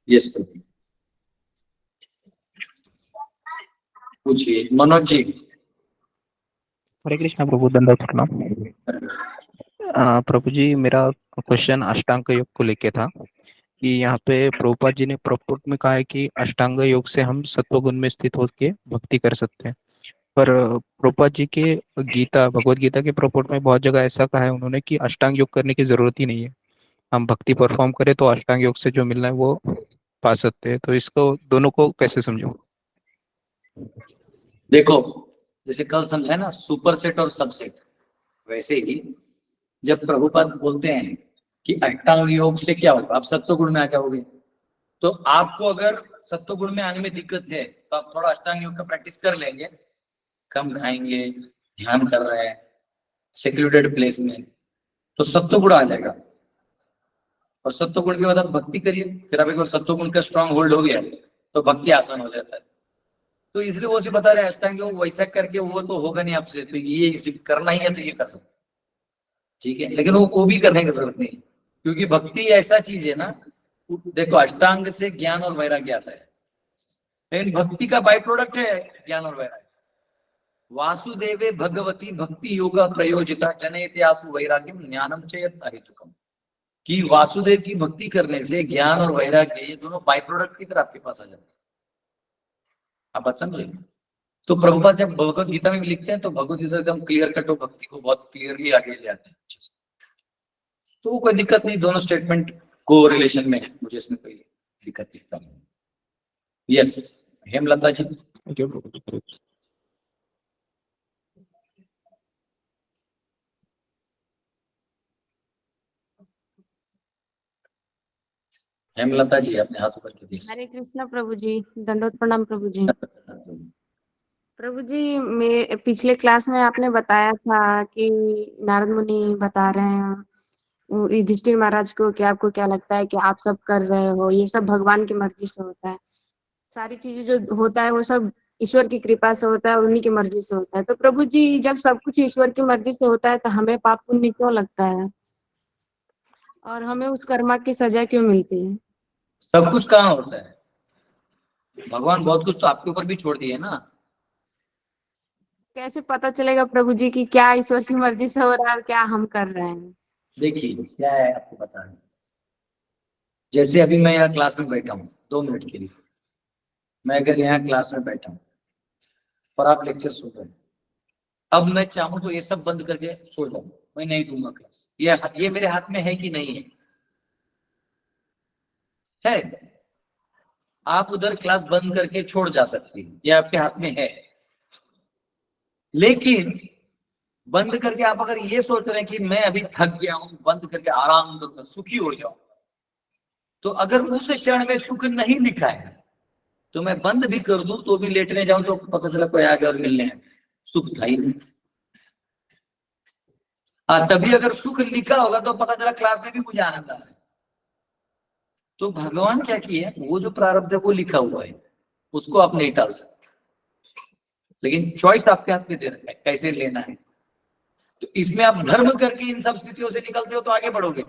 S1: यस प्रभु, पूछिए मनोज जी।
S3: हरे कृष्णा प्रभु, दंडवत प्रणाम। प्रभु जी, मेरा क्वेश्चन अष्टांग योग को लेके था कि यहाँ पे प्रभुपाद जी ने प्रॉपर में कहा है कि अष्टांग योग से हम सत्व गुण में स्थित होकर भक्ति कर सकते हैं। पर प्रभुपाद जी के गीता, भगवत गीता के प्रॉपर में बहुत जगह ऐसा कहा है उन्होंने कि अष्टांग योग करने की जरूरत ही नहीं है, हम भक्ति परफॉर्म करें तो अष्टांग योग से जो मिलना है वो पा सकते हैं। तो इसको दोनों को कैसे समझूं?
S1: देखो, जैसे कल समझा ना सुपर सेट और सबसेट, वैसे ही जब प्रभुपाद बोलते हैं कि अष्टांग योग से क्या होगा, आप सत्व गुण में आ जाओगे। तो आपको अगर सत्व गुण में आने में दिक्कत है तो आप थोड़ा अष्टांग योग का प्रैक्टिस कर लेंगे, कम खाएंगे, ध्यान कर रहे हैं सेक्लूडेड प्लेस में, तो सत्व गुण आ जाएगा। और सत्व गुण के बाद आप भक्ति करिए, फिर आप एक बार सत्व गुण का स्ट्रांग होल्ड हो गया तो भक्ति आसान हो जाता है। तो इसलिए वो से बता रहे हैं अष्टांग योग वैसा करके वो तो होगा नहीं आपसे, तो ये इसे करना ही है तो ये कर सकते। ठीक है, लेकिन वो भी करने की जरूरत नहीं, क्योंकि भक्ति ऐसा चीज है ना, देखो अष्टांग से ज्ञान और वैराग्य आता है, लेकिन भक्ति का बाई प्रोडक्ट है ज्ञान और वैराग्य। वासुदेवे भगवती भक्ति योगा प्रयोजिता जनयते आसु वैराग्यम ज्ञानम चेत अहेतुकम, कि वासुदेव की भक्ति करने से ज्ञान और वैराग्य ये दोनों बाई प्रोडक्ट की तरह आपके पास आ जाते हैं। आप बात समझे? तो प्रभुपाद जब भगवत गीता में भी लिखते हैं तो भगवत गीता एकदम क्लियर कट हो, भक्ति को बहुत क्लियरली आगे ले आते हैं। तो कोई दिक्कत नहीं, दोनों स्टेटमेंट को रिलेशन में है, मुझे इसमें कोई दिक्कत दिखता नहीं। यस हेमलता जी। हेमलता जी अपने हाथ ऊपर कीजिए।
S4: हरे कृष्णा प्रभु जी, दंडोत प्रणाम प्रभु जी। प्रभु जी, मैं पिछले क्लास में आपने बताया था कि नारद मुनि बता रहे हैं युधिष्ठिर महाराज को कि आपको क्या लगता है कि आप सब कर रहे हो, ये सब भगवान की मर्जी से होता है, सारी चीजें जो होता है वो सब ईश्वर की कृपा से होता है और उन्हीं की मर्जी से होता है। तो प्रभु जी, जब सब कुछ ईश्वर की मर्जी से होता है तो हमें पाप पुण्य क्यों लगता है और हमें उस कर्मा की सजा क्यों मिलती है?
S1: सब कुछ कहाँ होता है, भगवान बहुत कुछ तो आपके ऊपर भी छोड़ दिए ना।
S4: कैसे पता चलेगा प्रभु जी कि क्या ईश्वर की मर्जी से हो रहा है और क्या हम कर रहे हैं?
S1: देखिए क्या है आपको बता रहे, जैसे अभी मैं यहाँ क्लास में बैठा हूँ 2 मिनट के लिए, मैं अगर यहाँ क्लास में बैठा हूँ और आप लेक्चर सुन रहे हैं, अब मैं चाहूँ तो ये सब बंद करके सो जाऊं, मैं नहीं दूंगा क्लास, ये मेरे हाथ में है कि नहीं है? है। आप उधर क्लास बंद करके छोड़ जा सकती हैं, ये आपके हाथ में है। लेकिन बंद करके आप अगर ये सोच रहे हैं कि मैं अभी थक गया हूं, बंद करके आराम करूंगा, सुखी हो जाऊं, तो अगर उस क्षण में सुख नहीं लिखा है तो मैं बंद भी कर दूं तो भी लेटने जाऊं तो पता चला कोई आ गया और मिलने है, सुख था ही नहीं। तभी अगर सुख लिखा होगा तो पता चला क्लास में भी मुझे आनंद आ रहा है। तो भगवान क्या किए, वो जो प्रारब्ध है वो लिखा हुआ है, उसको आप नहीं टाल सकते, लेकिन चॉइस आपके हाथ में दे रखा है कैसे लेना है। तो इसमें आप धर्म करके इन सब स्थितियों से निकलते हो तो आगे बढ़ोगे,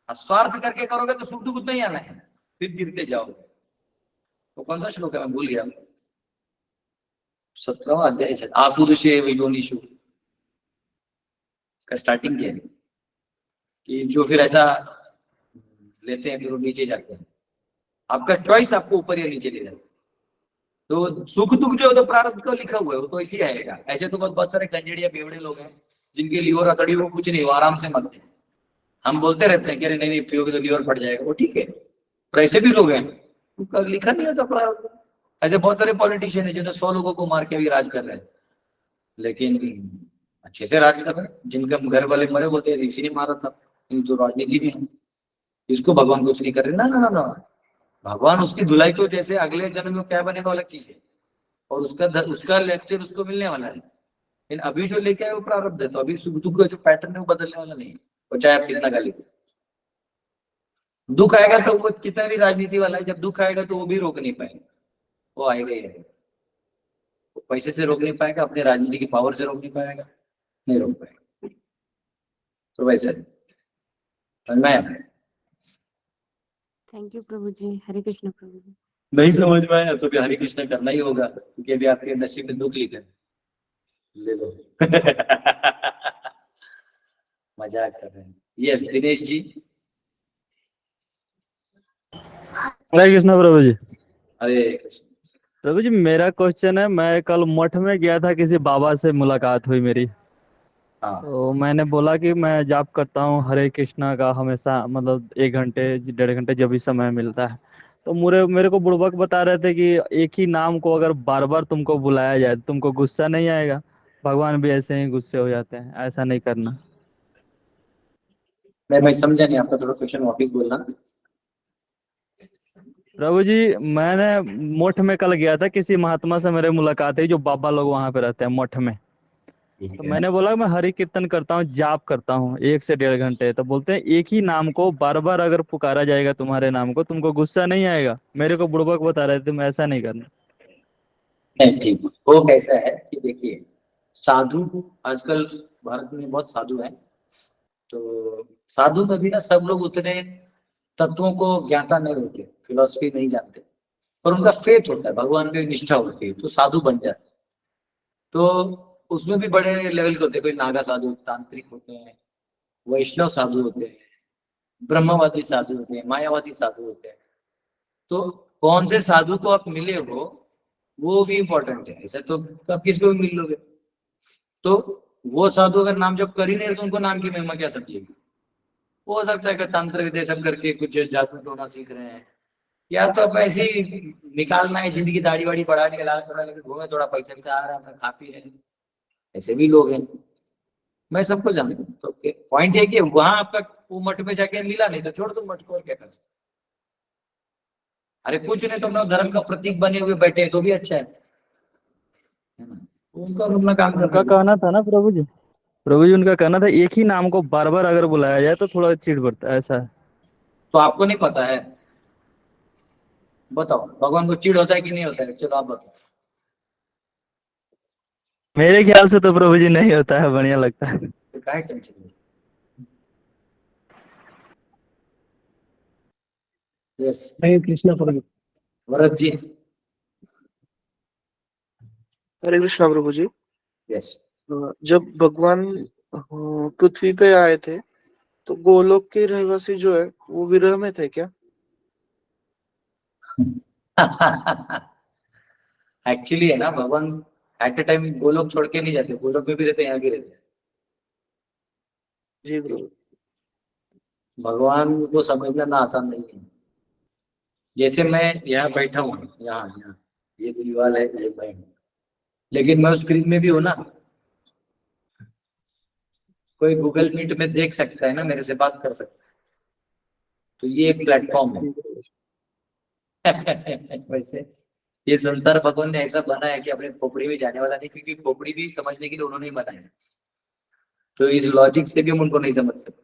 S1: स्वार्थ करके करोगे तो सुख दुख नहीं आना है, फिर गिरते जाओगे। तो कौन सा श्लोक है, मैं भूल गया, 17वां अध्याय, आसुरशेव योनिषु का स्टार्टिंग क्या है कि जो फिर ऐसा लेते हैं फिर वो नीचे जाते हैं। आपका चॉइस आपको ऊपर या नीचे ले जाता है। तो सुख दुख जो तो प्रारब्ध को लिखा हुआ है वो तो ऐसे ही आएगा। ऐसे तो बहुत सारे कंजड़िया बेवड़े लोग हैं जिनके लीवर अतड़ी वो कुछ नहीं, वो आराम से मरते हैं। हम बोलते रहते हैं कि अरे नहीं पियोगे तो लीवर फट जाएगा, वो ठीक है, पर ऐसे भी लोग हैं लिखा नहीं होता प्रारब्ध। ऐसे बहुत सारे पॉलिटिशियन है जिन्होंने 100 लोगों को मार के भी राज कर रहे हैं, लेकिन अच्छे से राज कर रहे हैं। जिनके घर वाले मरे बोलते हैं इसी ने मारा था, तो राजनीति में है, इसको भगवान कुछ नहीं कर रहे। ना ना ना ना, भगवान उसकी धुलाई को जैसे अगले जन्म में क्या बनेगा अलग चीज है, और उसका लेक्चर उसको मिलने वाला है। लेकिन अभी जो लेके आए वो प्रारब्ध है, तो अभी सुख दुख का जो पैटर्न है वो बदलने वाला नहीं है, और चाहे आप कितना गाली दो। दुख आएगा तो वो कितना भी राजनीति वाला है, जब दुख आएगा तो वो भी रोक नहीं पाएगा, वो आएगा ही आएगा। वो पैसे से रोक नहीं पाएगा, अपने राजनीति की पावर से रोक नहीं पाएगा, नहीं रोक पाएगा। तो वैसे समझ में आया?
S4: थैंक यू प्रभु जी। हरे कृष्ण प्रभु जी।
S1: नहीं समझ में आया तो भी हरे कृष्ण करना ही होगा, क्योंकि अभी आपके नसीब में दुख लिखा है, ले लो। मजाक कर रहे हैं। यस दिनेश जी।
S2: हरे कृष्ण प्रभु जी।
S1: अरे कृष्ण।
S2: प्रभु जी मेरा क्वेश्चन है, मैं कल मठ में गया था, किसी बाबा से मुलाकात हुई मेरी।
S1: हाँ
S2: तो मैंने बोला कि मैं जाप करता हूँ हरे कृष्णा का हमेशा, मतलब 1 घंटे 1.5 घंटे जब भी समय मिलता है। तो मेरे को बुड़बक बता रहे थे कि एक ही नाम को अगर बार बार तुमको बुलाया जाए तो तुमको गुस्सा नहीं आएगा। भगवान भी ऐसे ही गुस्से हो जाते हैं, ऐसा नहीं करना।
S1: मैं समझा नहीं आपका, थोड़ा क्वेश्चन वापिस बोलना।
S2: प्रभु जी मैंने मठ में कल गया था, किसी महात्मा से मेरे मुलाकात हुई जो बाबा लोग वहां पे रहते हैं मठ में। तो मैंने बोला मैं हरि कीर्तन करता हूँ, जाप करता हूँ 1 से 1.5 घंटे। तो बोलते हैं एक ही नाम को बार बार अगर पुकारा जाएगा तुम्हारे नाम को, तुमको गुस्सा नहीं आएगा। मेरे को बुड़बक बता रहे थे तुम ऐसा नहीं करना।
S1: नहीं ठीक, वो कैसा है कि देखिए साधु आजकल भारत में बहुत साधु हैं, तो साधु में भी ना सब लोग उतने तत्वों को ज्ञाता नहीं होते, फिलोसफी नहीं जानते, पर उनका फेथ होता है, भगवान पे निष्ठा होती है, तो साधु बन जाते हैं। तो उसमें भी बड़े लेवल के होते हैं, कोई नागा साधु, तांत्रिक होते हैं, वैष्णव साधु होते हैं, ब्रह्मवादी साधु होते हैं, मायावादी साधु होते हैं। तो कौन से साधु को आप मिले हो वो भी इम्पोर्टेंट है, ऐसा तो आप किसको भी मिल लोगे। तो वो साधु अगर नाम जब कर ही नहीं रहे तो उनको नाम की महिमा क्या समझेगी। हो सकता है कि तंत्र विद्या सब करके कुछ जादू टोना सीख रहे हैं, या तो अब ऐसे ही निकालना है जिंदगी, दाढ़ी वाड़ी बढ़ाने के लालच थोड़ा लेकर घूमे, थोड़ा पैसा भी आ रहा है, खा पी रहे हैं, ऐसे भी लोग हैं। मैं सबको जानता हूँ। तो पॉइंट है कि वहां आपका वो मठ में जाके मिला नहीं तो छोड़ दो मठ को, और क्या कर सकते। अरे कुछ नहीं तो अपना धर्म का प्रतीक बने हुए बैठे तो भी अच्छा है ना? उनका अपना काम
S2: उनका
S1: करना।
S2: कहना था ना प्रभु जी उनका कहना था एक ही नाम को बार बार अगर बुलाया जाए तो थोड़ा चिढ़ बढ़ता है, ऐसा है।
S1: तो आपको नहीं पता है, बताओ भगवान को चिढ़ होता है कि नहीं होता है, चलो आप बताओ।
S2: मेरे ख्याल से तो प्रभु जी नहीं होता है, बढ़िया लगता है।
S1: तो काहे टेंशन। यस
S5: हरे कृष्णा प्रभु।
S1: भरत जी।
S5: हरे कृष्णा प्रभु जी।
S1: यस
S5: जब भगवान पृथ्वी पे आए थे तो गोलोक के रहवासी जो है वो विरह में थे क्या?
S1: एक्चुअली है ना, भगवान एट ए टाइम गोलोक छोड़ के नहीं जाते, गोलोक में भी रहते हैं, यहाँ भी रहते हैं।
S5: जी प्रभु।
S1: भगवान को समझना ना आसान नहीं है। जैसे मैं यहाँ बैठा हूँ, यहाँ यहाँ ये दीवार है, ये मैं हूँ, लेकिन मैं उस स्क्रीन में भी हूँ ना। कोई गूगल मीट में देख सकता है ना, मेरे से बात कर सकता है, तो ये एक प्लेटफॉर्म है। वैसे ये संसार भगवान ने ऐसा बनाया कि अपने खोपड़ी में जाने वाला नहीं, क्योंकि खोपड़ी भी समझने के लिए उन्होंने ही बनाया। तो इस लॉजिक से भी हम उनको नहीं समझ सकते।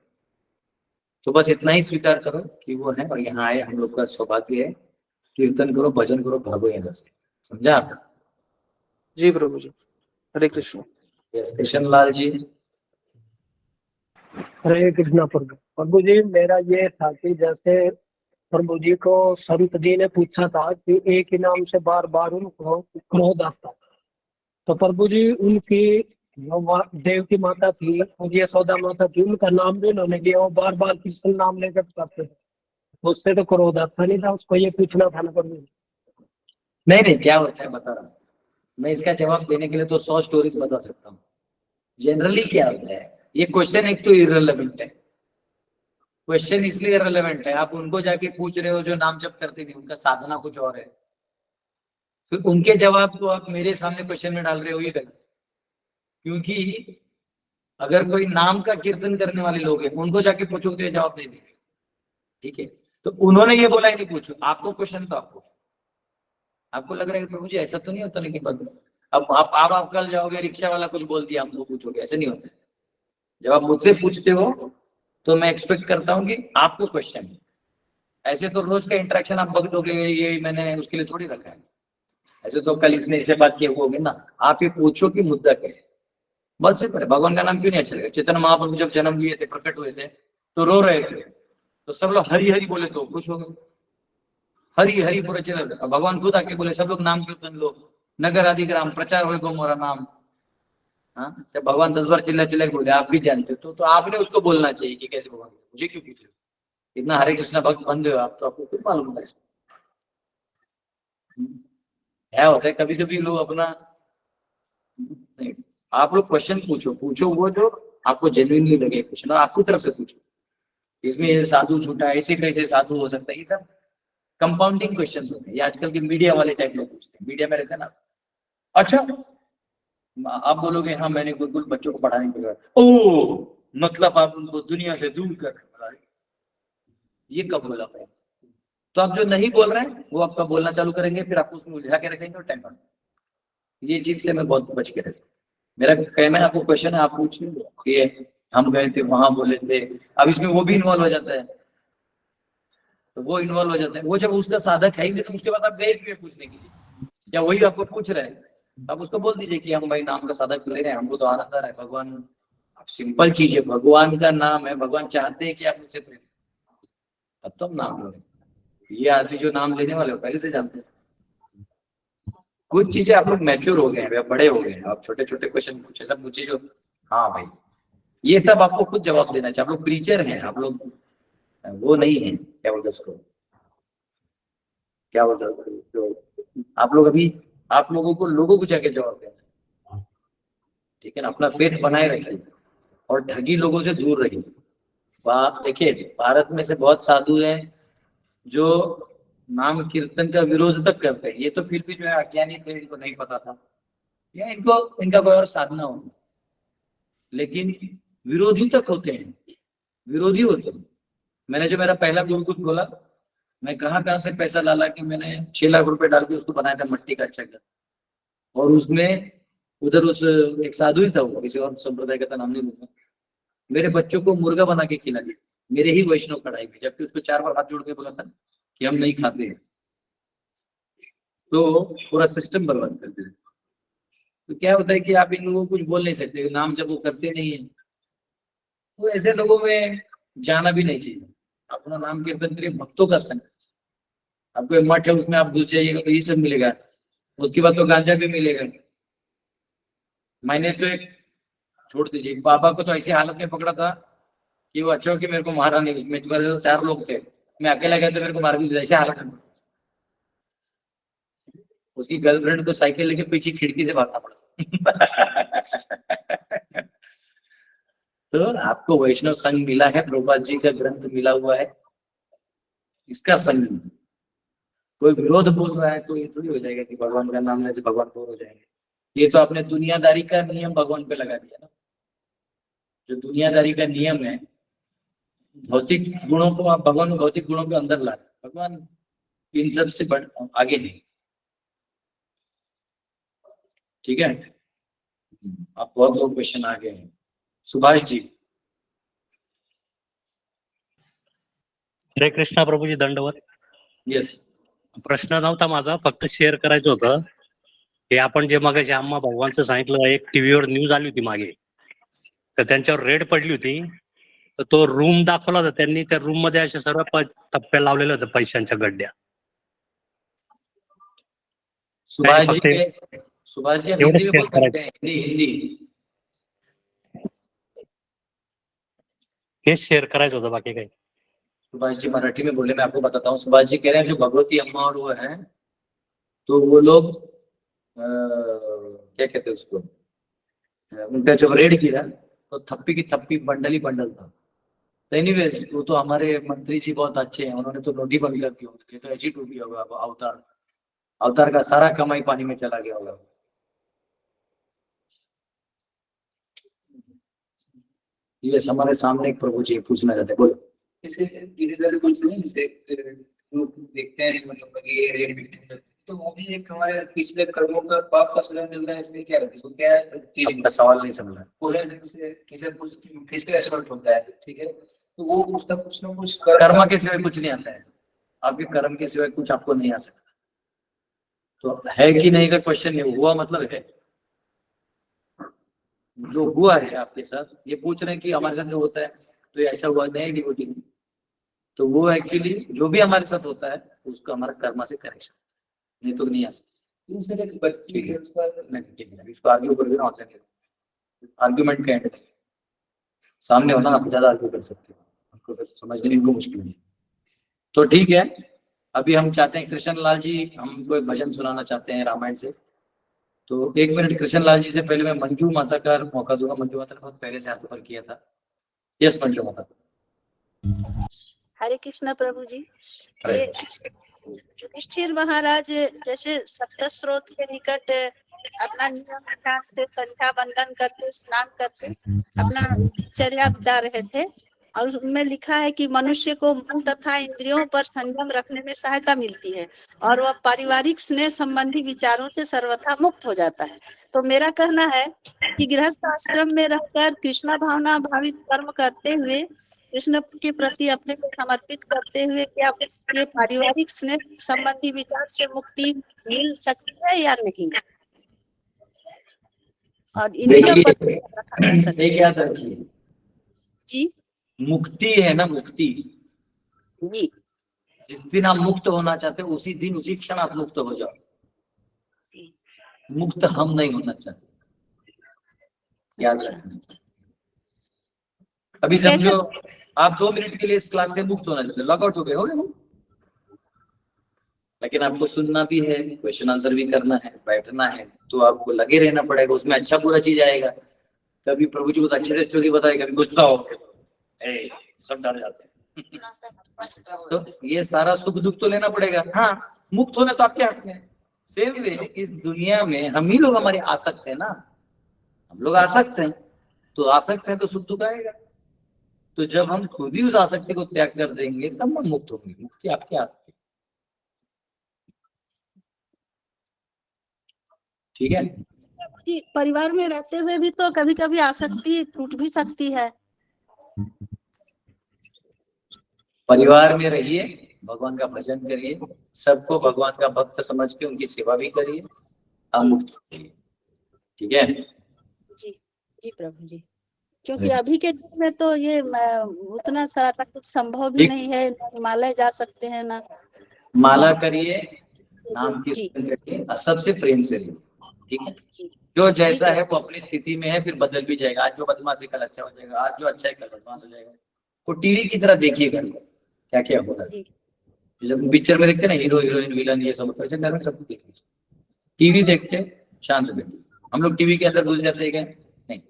S1: तो बस इतना ही स्वीकार करो कि वो है, और यहाँ आए, हम लोग का सौभाग्य है। कीर्तन करो, भजन करो, भागो यहाँ से। समझा आप?
S5: जी प्रभु जी, हरे कृष्ण।
S1: यस, कृष्ण लाल जी।
S6: हरे कृष्णा प्रभु। प्रभु जी, मेरा ये था कि जैसे प्रभु जी को संत जी ने पूछा था कि एक ही नाम से बार बार उनको क्रोध आता, तो प्रभु जी उनकी जो देव की माता थी, मुझे यशोदा माता थी, उनका नाम भी उन्होंने लिया, वो बार बार कृष्ण नाम लेकर करते थे, उससे तो क्रोध आता नहीं था। उसको ये पूछना था ना प्रभु जी।
S1: नहीं नहीं, क्या होता है बता रहा हूँ मैं। इसका जवाब देने के लिए तो 100 स्टोरीज बता सकता हूँ। जनरली क्या होता है, ये क्वेश्चन एक तो इररिलेवेंट है। क्वेश्चन इसलिए इररिलेवेंट है, आप उनको जाके पूछ रहे हो जो नाम जप करते नहीं, उनका साधना कुछ और है। फिर उनके जवाब को आप मेरे सामने क्वेश्चन में डाल रहे हो, ये गलत। क्योंकि अगर कोई नाम का कीर्तन करने वाले लोग हैं, उनको जाके पूछो तो ये जवाब नहीं देंगे। ठीक है, तो उन्होंने ये बोला ही नहीं पूछो, आपको क्वेश्चन तो आप पूछो। आपको लग रहा है कि प्रभु जी ऐसा तो नहीं होता, लेकिन अब आप कल जाओगे, रिक्शा वाला कुछ बोल दिया, हमको पूछोगे, ऐसे नहीं होता। जब आप मुझसे पूछते हो तो मैं एक्सपेक्ट करता हूँ कि आपको क्वेश्चन है। ऐसे तो रोज का इंटरेक्शन आप बग दोगे, ये मैंने उसके लिए थोड़ी रखा है। ऐसे तो कल इसने इससे बात किया होगी ना, आप ये पूछो कि मुद्दा क्या है। बहुत सिंपल है, भगवान का नाम क्यों नहीं अच्छा लगेगा? चेतन महाप्रभु जब जन्म लिए थे, प्रकट हुए थे, तो रो रहे थे, तो सब लोग हरि हरि बोले तो खुश हो गए। हरि हरि पूरा चल, भगवान खुद आके बोले सब लोग नाम कीर्तन लो, नगर आदि ग्राम प्रचार हो गो मोरा नाम। हाँ, जब भगवान 10 बार चिल्ला चिल्ला के बोले, आप भी जानते हो, तो आपने उसको बोलना चाहिए कि कैसे भगवान, मुझे क्यों पूछ रहे हो? इतना हरे कृष्णा भक्त बन गए हो आप, तो आपको खुद मालूम होगा इसको। क्या होता है, कभी कभी लोग अपना नहीं, आप लोग क्वेश्चन पूछो वो जो आपको जेन्युइनली लगे क्वेश्चन, और आपकी तरफ से पूछो। इसमें ये साधु झूठा, ऐसे कैसे साधु हो सकता है, ये सब कंपाउंडिंग क्वेश्चन होते हैं। ये आजकल के मीडिया वाले टाइप लोग पूछते हैं, मीडिया में रहते हैं ना। अच्छा, आप बोलोगे हाँ मैंने गुरुकुल बच्चों को पढ़ाने के लिए, ओ मतलब आप उनको दुनिया से दूर कर रहे हैं। ये कब बोला भाई? तो आप जो नहीं बोल रहे हैं वो आपका बोलना चालू करेंगे, फिर आपको उसमें उलझा के रखेंगे और टाइम पास। ये चीज से मैं बहुत बच के रहता हूँ। मेरा कहना है, आपको क्वेश्चन है, आप पूछिए। हम गए थे, वहां बोले थे, अब इसमें वो भी इन्वॉल्व हो जाता है, तो वो इन्वॉल्व हो जाता है। वो जब उसका साधक है ही नहीं, तो उसके बाद आप गए क्यों पूछने के लिए? या वही आपको पूछ रहे हैं, आप उसको बोल दीजिए कि हम भाई नाम का साधक ले रहे हैं, हमको तो आनंद आ रहा है। भगवान, अब सिंपल चीज है, भगवान का नाम है, भगवान चाहते हैं कि आप मुझसे प्रेम, तब तो हम नाम ले। ये आदमी जो नाम लेने वाले हो पहले से जानते हैं। कुछ चीजें आप लोग मैच्योर हो गए हैं, बड़े हो गए हैं, आप छोटे छोटे क्वेश्चन पूछे, सब पूछे जो हाँ भाई, ये सब आपको खुद जवाब देना चाहिए। आप लोग प्रीचर हैं, आप लोग वो नहीं है, क्या बोलते उसको, क्या बोलते जो आप लोग अभी, आप लोगों को जाके जवाब देना। ठीक है ना, अपना फेथ बनाए रखिए और ठगी लोगों से दूर रहिए। बात देखिए, भारत में से बहुत साधु हैं जो नाम कीर्तन का विरोध तक करते हैं। ये तो फिर भी जो है अज्ञानी थे, इनको नहीं पता था, या इनका कोई और साधना हो, लेकिन विरोधी तक होते हैं, विरोधी होते हैं। मैंने जो मेरा पहला गुरुकुल खोला, मैं कहाँ से पैसा डाला कि मैंने 6 लाख रुपए डाल के उसको बनाया था मट्टी का अच्छा घर, और उसमें उधर उस एक साधु ही था, वो किसी और संप्रदाय का था, नाम नहीं लूंगा, मेरे बच्चों को मुर्गा बना के खिला दिया, मेरे ही वैष्णव कढ़ाई में, जबकि उसको 4 बार हाथ जोड़ के बोला था कि हम नहीं खाते हैं। तो पूरा सिस्टम बर्बाद कर दिया। तो क्या होता है कि आप इन लोगों को कुछ बोल नहीं सकते, नाम जब वो करते नहीं है, तो ऐसे लोगों में जाना भी नहीं चाहिए। अपना नाम कीर्तन करिए, भक्तों का संग। आपको एक मठ है, उसमें आप घुस जाइएगा तो ये सब मिलेगा, उसके बाद तो गांजा भी मिलेगा। मैंने तो एक, छोड़ दीजिए, बाबा को तो ऐसी हालत में पकड़ा था कि वो अच्छा हो कि मेरे को मारा नहीं। उसमें मेरे तो 4 लोग थे, मैं अकेला गया तो मेरे को मार भी दिया, ऐसी हालत में। उसकी गर्लफ्रेंड को साइकिल लेके पीछे खिड़की से भागना पड़ा। तो आपको वैष्णव संघ मिला है, प्रभुपाद जी का ग्रंथ मिला हुआ है, इसका संग। कोई विरोध बोल रहा है तो ये थोड़ी हो जाएगा कि भगवान का नाम लेने से भगवान दूर हो जाएंगे। ये तो आपने दुनियादारी का नियम भगवान पे लगा दिया ना। जो दुनियादारी का नियम है, भौतिक गुणों को आप भगवान भौतिक गुणों के अंदर ला रहे, भगवान इन सब से आगे नहीं। ठीक है, आप बहुत लोग क्वेश्चन आगे हैं, सुभाष जी।
S7: हरे कृष्णा प्रभूजी, दंडवत.
S1: येस.
S7: प्रश्न नव्हता माझा, फक्त शेअर करायचं होतं. हे आपण जे मगाशी आम्हा भगवानचं सांगितलं, एक टीव्हीवर न्यूज आली होती मागे, तर त्यांच्यावर रेड पडली होती. तर तो रूम दाखवला होता त्यांनी, त्या रूम मध्ये असे सर्व टप्प्या लावलेल्या होत्या पैशांच्या गड्ड्या.
S1: सुभाष
S7: फक्त
S1: जी सुभाष जी, हम
S7: एवढंच
S1: हिंदी में
S7: शेअर
S1: बोल सकते
S7: करायचं.
S1: हैं, हिंदी हिंदी.
S7: हेच शेअर करायचं होतं, बाकी काही.
S1: सुभाष जी मराठी में बोले, मैं आपको बताता हूँ. सुभाष जी कह रहे हैं जो भगवती अम्मा और वो है, तो वो लोग क्या कहते हैं उसको, उनका जब रेड गिरा तो थप्पी की थप्पी, बंडल ही बंडल था. एनीवेज, वो तो हमारे मंत्री जी बहुत अच्छे हैं, उन्होंने तो नोट ही बंद कर दी होगी. तो ऐसी टूटी होगा अवतार, अवतार का सारा कमाई पानी में चला गया होगा. ये हमारे सामने एक प्रभु जी पूछना चाहते हैं, बोलो.
S8: जैसे गिरिधर कुछ नहीं, जैसे लोग देखते हैं मतलब ये रेड विक्टिम, तो वो भी एक हमारे पिछले कर्मों का पाप का सजा मिल रहा है, इसमें क्या है, इसको क्या है,
S1: आपका सवाल नहीं समझा.
S8: वो है जैसे किसी कुछ फिजिकल एस्पेक्ट होता है, ठीक है, तो वो उसका कुछ ना कुछ
S1: कर्म के सिवाय कुछ नहीं आता है. आपके कर्म के सिवाय कुछ आपको नहीं आ सकता. तो है कि नहीं का क्वेश्चन नहीं, हुआ मतलब है. जो हुआ है आपके साथ, ये पूछ रहे हैं कि हमारे साथ जो होता है तो ये ऐसा हुआ नहीं डिवोटी, तो वो एक्चुअली जो भी हमारे साथ होता है उसको हमारा कर्म से करेक्शन, नहीं तो नहीं आ सकता.
S8: इनसे एक बच्ची है उसका
S1: इसको आर्ग्यू कर देना, ऑनलाइन आर्ग्यूमेंट का एंड नहीं. सामने होना आप ज्यादा आर्ग्यू कर सकते हो, आपको फिर समझने में इनको मुश्किल नहीं. तो ठीक है, अभी हम चाहते हैं कृष्ण लाल जी हमको एक भजन सुनाना चाहते हैं रामायण से. तो 1 मिनट कृष्ण लाल जी से पहले मैं मंजू माता का मौका दूंगा. मंजू माता ने बहुत पहले से हाथ ऊपर किया था. यस मंजू माता.
S9: हरे कृष्णा प्रभु जी.
S1: हरे
S9: ये युधिष्ठिर महाराज जैसे सप्त स्रोत के निकट अपना नियम से संध्या बंदन करके स्नान करके अपना चर्या बिता रहे थे, और उसमें लिखा है कि मनुष्य को मन तथा इंद्रियों पर संयम रखने में सहायता मिलती है और वह पारिवारिक स्नेह संबंधी विचारों से सर्वथा मुक्त हो जाता है. तो मेरा कहना है कि गृहस्थ आश्रम में रहकर कृष्णा भावना भावित कर्म करते हुए, कृष्ण के प्रति अपने को समर्पित करते हुए, क्या ये पारिवारिक स्नेह संबंधी विचार से मुक्ति मिल सकती है या नहीं, और इंद्रियों पर संयम रखा जा सकता है?
S1: एक याद रखिए,
S9: जी
S1: मुक्ति है ना, मुक्ति.
S9: जी
S1: जिस दिन आप मुक्त होना चाहते हो उसी दिन उसी क्षण आप मुक्त हो जाओ. मुक्त हम नहीं होना चाहते, याद रखना. अभी समझो आप 2 मिनट के लिए इस क्लास से मुक्त होना चाहते हो, लॉग आउट हो गए, हो गए. लेकिन आपको सुनना भी है, क्वेश्चन आंसर भी करना है, बैठना है, तो आपको लगे रहना पड़ेगा. उसमें अच्छा बुरा चीज आएगा, कभी प्रभु जी बहुत अच्छे से स्टोरी बताए, कभी गुस्सा हो, सब डर जाते हैं. तो ये सारा सुख दुख तो लेना पड़ेगा. हाँ, मुक्त होना तो आपके हाथ में है. सेम वे इस दुनिया में हम ही लोग हमारे आसक्त है ना, हम लोग आसक्त हैं, तो आसक्त है तो सुख दुख आएगा. तो जब हम खुद ही उस आसक्ति को त्याग कर देंगे तब हम मुक्त होंगे. मुक्ति आपके हाथ में, ठीक है.
S9: जी, परिवार में रहते हुए भी तो कभी कभी आसक्ति टूट भी सकती है. परिवार
S1: में रहिए, भगवान का भजन करिए, सबको भगवान का भक्त समझ के उनकी सेवा भी करिए, आप मुक्त होइए. ठीक है
S9: जी जी प्रभु जी. क्योंकि अभी के युग में तो ये उतना सारा कुछ संभव भी नहीं है, ना हिमालय जा सकते हैं ना.
S1: माला करिए, नाम
S9: जी
S1: कीर्तन करिए, और सबसे प्रेम से रहिए. ठीक है,
S9: जी
S1: जो जैसा है वो अपनी स्थिति में है, फिर बदल भी जाएगा. आज जो बदमाश है कल अच्छा हो जाएगा, आज जो अच्छा है कल बदमाश हो जाएगा. वो टीवी की तरह देखिए घर को क्या क्या हो रहा है. जब पिक्चर में देखते ना हीरो हीरोइन विलन ये सब, ऐसे घर में सब कुछ देख लीजिए. टीवी देखते शांत बैठे. हम लोग टीवी के अंदर घुस जाते हैं क्या? नहीं,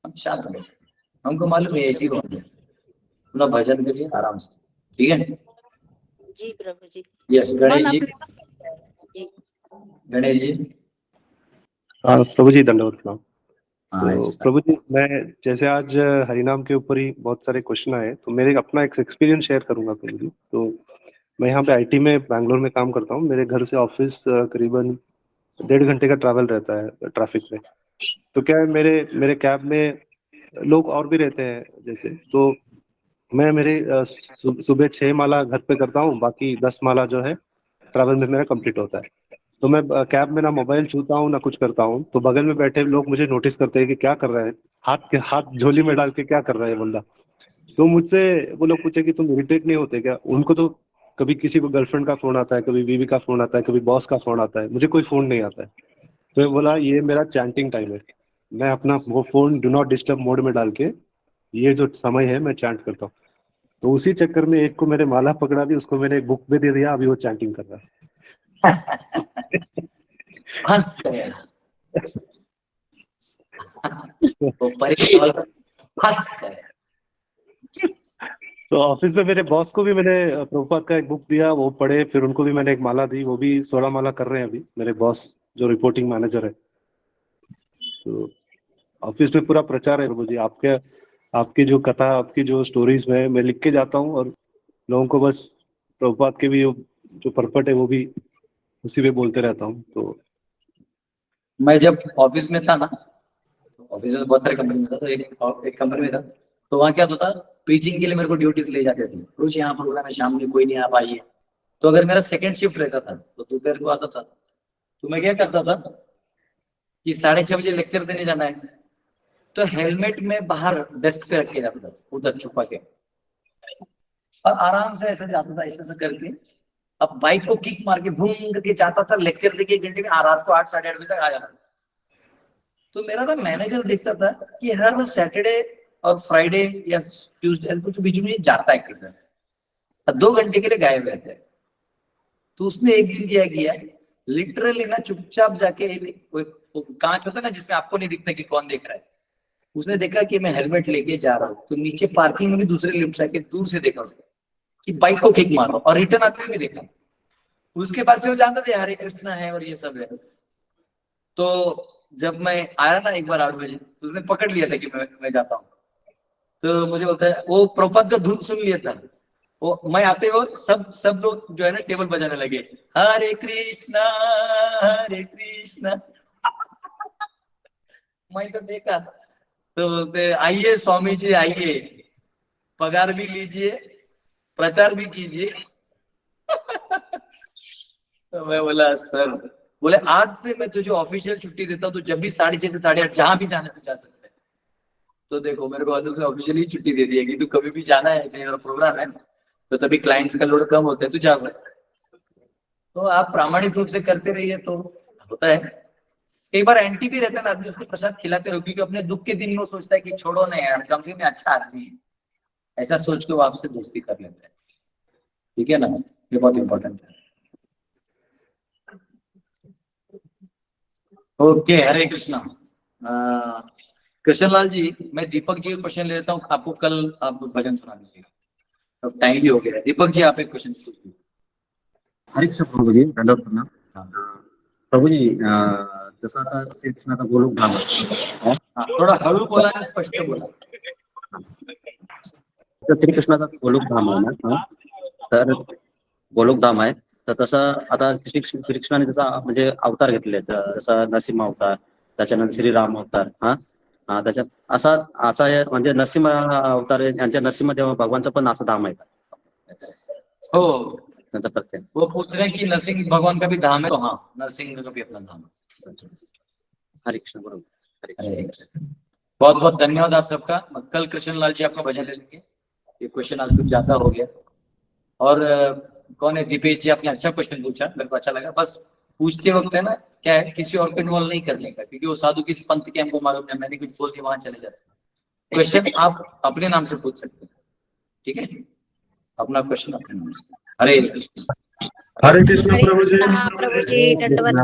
S1: हम शांत बैठे. हमको मालूम है ऐसी बात है. अपना भजन करिए आराम से. ठीक है
S9: जी प्रभु जी.
S1: यस. गणेश जी,
S9: जी
S1: गणेश जी.
S10: प्रभु जी दंडवत प्रणाम.
S1: हाँ,
S10: तो प्रभु जी, मैं जैसे आज हरिनाम के ऊपर ही बहुत सारे क्वेश्चन आए, तो मेरे अपना एक एक्सपीरियंस शेयर करूंगा प्रभु जी. तो मैं यहाँ पे आईटी में बैंगलोर में काम करता हूँ. मेरे घर से ऑफिस करीबन 1.5 घंटे का ट्रैवल रहता है ट्रैफिक में. तो क्या है, मेरे कैब में लोग और भी रहते हैं जैसे, तो मैं मेरे सुबह 6 माला घर पे करता हूँ, बाकी 10 माला जो है ट्रैवल में मेरा कंप्लीट होता है। तो मैं कैब में ना मोबाइल छूता हूँ ना कुछ करता हूँ, तो बगल में बैठे लोग मुझे नोटिस करते हैं कि क्या कर रहा है, हाथ झोली में डाल के क्या कर रहा है बंदा। तो मुझसे वो लोग पूछे कि तुम इरिटेट नहीं होते क्या? उनको तो कभी किसी को गर्लफ्रेंड का फोन आता है, कभी बीवी का फोन आता है, कभी बॉस का फोन आता है, मुझे कोई फोन नहीं आता है। तो मैं बोला ये मेरा चैंटिंग टाइम है, मैं अपना वो phone do not disturb mode में डाल के ये जो समय है मैं चैंट करता हूँ। तो उसी चक्कर में एक को मैंने माला पकड़ा दी, उसको मैंने एक बुक भी दे दिया, अभी वो चैंटिंग कर रहा है।
S1: फंस गया वो परीक्षा फंस गया।
S10: तो ऑफिस में मेरे बॉस को भी मैंने प्रभुपाद का एक बुक दिया, वो पढ़े, फिर उनको भी मैंने एक माला दी, वो भी 16 माला कर रहे हैं अभी मेरे बॉस जो रिपोर्टिंग मैनेजर है। तो ऑफिस में पूरा प्रचार है प्रभु जी, आपकी जो कथा, आपकी जो स्टोरीज है मैं लिख के जाता हूँ, और लोगों को बस प्रभुपाद के भी जो परपट है वो भी उसी पे बोलते रहता हूँ। तो
S1: मैं जब ऑफिस में था ना, ऑफिस में बहुत सारे कंपनी में था, तो एक कंपनी में था, तो वहाँ क्या होता था, प्रीचिंग के लिए मेरे को ड्यूटीज ले जाते थे, रोज यहाँ प्रोग्राम है, शाम में कोई नहीं आ पाई है। तो अगर मेरा सेकंड शिफ्ट रहता था तो दोपहर को आता था, तो मैं क्या करता था कि 6:30 बजे लेक्चर देने जाना है, तो हेलमेट में बाहर डेस्क पे रख के जाता था, उधर छुपा के, और आराम से ऐसे जाता था, ऐसे करके अब बाइक को किक मार के भूम करके जाता था, लेक्चर देके 1 घंटे में रात को 8 साढ़े 8 बजे तक आ जाता था। तो मेरा ना मैनेजर देखता था कि हर सैटरडे और फ्राइडे या ट्यूसडे कुछ बीच में जाता है किधर, 2 घंटे के लिए गायब रहता है। तो उसने एक दिन क्या किया, लिटरली ना चुपचाप जाके कांच होता है ना जिसमें आपको नहीं दिखता कि कौन देख रहा है, उसने देखा कि मैं हेलमेट लेके जा रहा हूँ, तो नीचे पार्किंग में भी दूसरे लिफ्ट से आके दूर से देखा उसने कि बाइक को किक मारो, और रिटर्न आते हुए भी देखा। उसके बाद से वो जानता था हरे कृष्णा है और ये सब है। तो जब मैं आया ना एक बार 8 बजे, तो उसने पकड़ लिया था कि मैं जाता हूँ, तो मुझे बोलता है वो प्रभुपाद का धुन सुन लिया था वो, मैं आते हो सब लोग जो है ना टेबल बजाने लगे, हरे कृष्णा हरे कृष्णा। मैं तो देखा, तो बोलते आइए स्वामी जी आइए, पगार भी लीजिए, प्रचार भी कीजिए। तो मैं बोला सर, बोले आज से मैं तुझे ऑफिशियल छुट्टी देता हूँ, तो जब भी 6:30 से 8:30 जहां भी जाना जा सकता है। तो देखो मेरे को आज से ऑफिशियली छुट्टी दे दी है कि तू कभी भी जाना है, कहीं और प्रोग्राम है तो तभी क्लाइंट्स का लोड कम होता है, तू जा सकता है। तो आप प्रामाणिक रूप से करते रहिए तो होता है। कई बार एंटी भी रहता है ना आदमी, उसको प्रसाद खिलाते रहो, क्योंकि अपने दुख के दिन में वो सोचता है कि छोड़ो ना यार, कम से कम अच्छा आदमी है, ऐसा सोच के वो आपसे दोस्ती कर लेता है। ठीक है ना, ये बहुत इंपॉर्टेंट है। ओके, हरे कृष्णा। कृष्णलाल जी, मैं दीपक जी का क्वेश्चन ले लेता हूँ, आपको कल आप भजन सुना दीजिएगा, अब टाइम भी हो गया है। दीपक जी आप एक क्वेश्चन पूछिए।
S11: हरे कृष्ण प्रभु जी, दंडवत प्रणाम। प्रभु जी, जसं आता श्री कृष्णाचा गोलोक धाम आहे,
S1: थोड़ा हळू बोला आणि स्पष्ट बोला।
S11: तर श्रीकृष्णाचा गोलोक धाम आहे ना, तर गोलोक धाम आहे, तर तसं आता श्रीकृष्णाने जसा म्हणजे अवतार घेतले, जसा नरसिंह अवतार, त्याच्यानंतर श्रीराम अवतार, त्याच्यात असा म्हणजे नरसिंह अवतार यांच्या नरसिंह भगवानचं पण असं धाम आहे का?
S1: हो,
S11: त्यांचा प्रत्यय
S1: वो पूछ रहे हैं कि नरसिंह भगवान का भी धाम है, तो हाँ नरसिंह का भी अपना धाम है।
S11: हरे कृष्ण, बरोबर।
S1: हरे कृष्ण। बहुत बहुत धन्यवाद आप सबका। कल कृष्णलाल जी आपका भजन ले लेंगे। ये क्वेश्चन आज कुछ ज्यादा हो गया। और कौन है, दीपेश जी, आपने अच्छा क्वेश्चन पूछा, मेरे को अच्छा लगा। बस पूछते वक्त है ना, क्या है, किसी और को इन्वॉल्व नहीं करने का, क्योंकि वो साधु किस पंथ के हमको मालूम है, मैंने कुछ बोल दिया वहां चले जाते। क्वेश्चन आप अपने नाम से पूछ सकते हैं, ठीक है, अपना क्वेश्चन अपने नाम से। हरे कृष्ण।
S12: हरे कृष्ण प्रभु जी।
S9: प्रभु जी, दंडवत।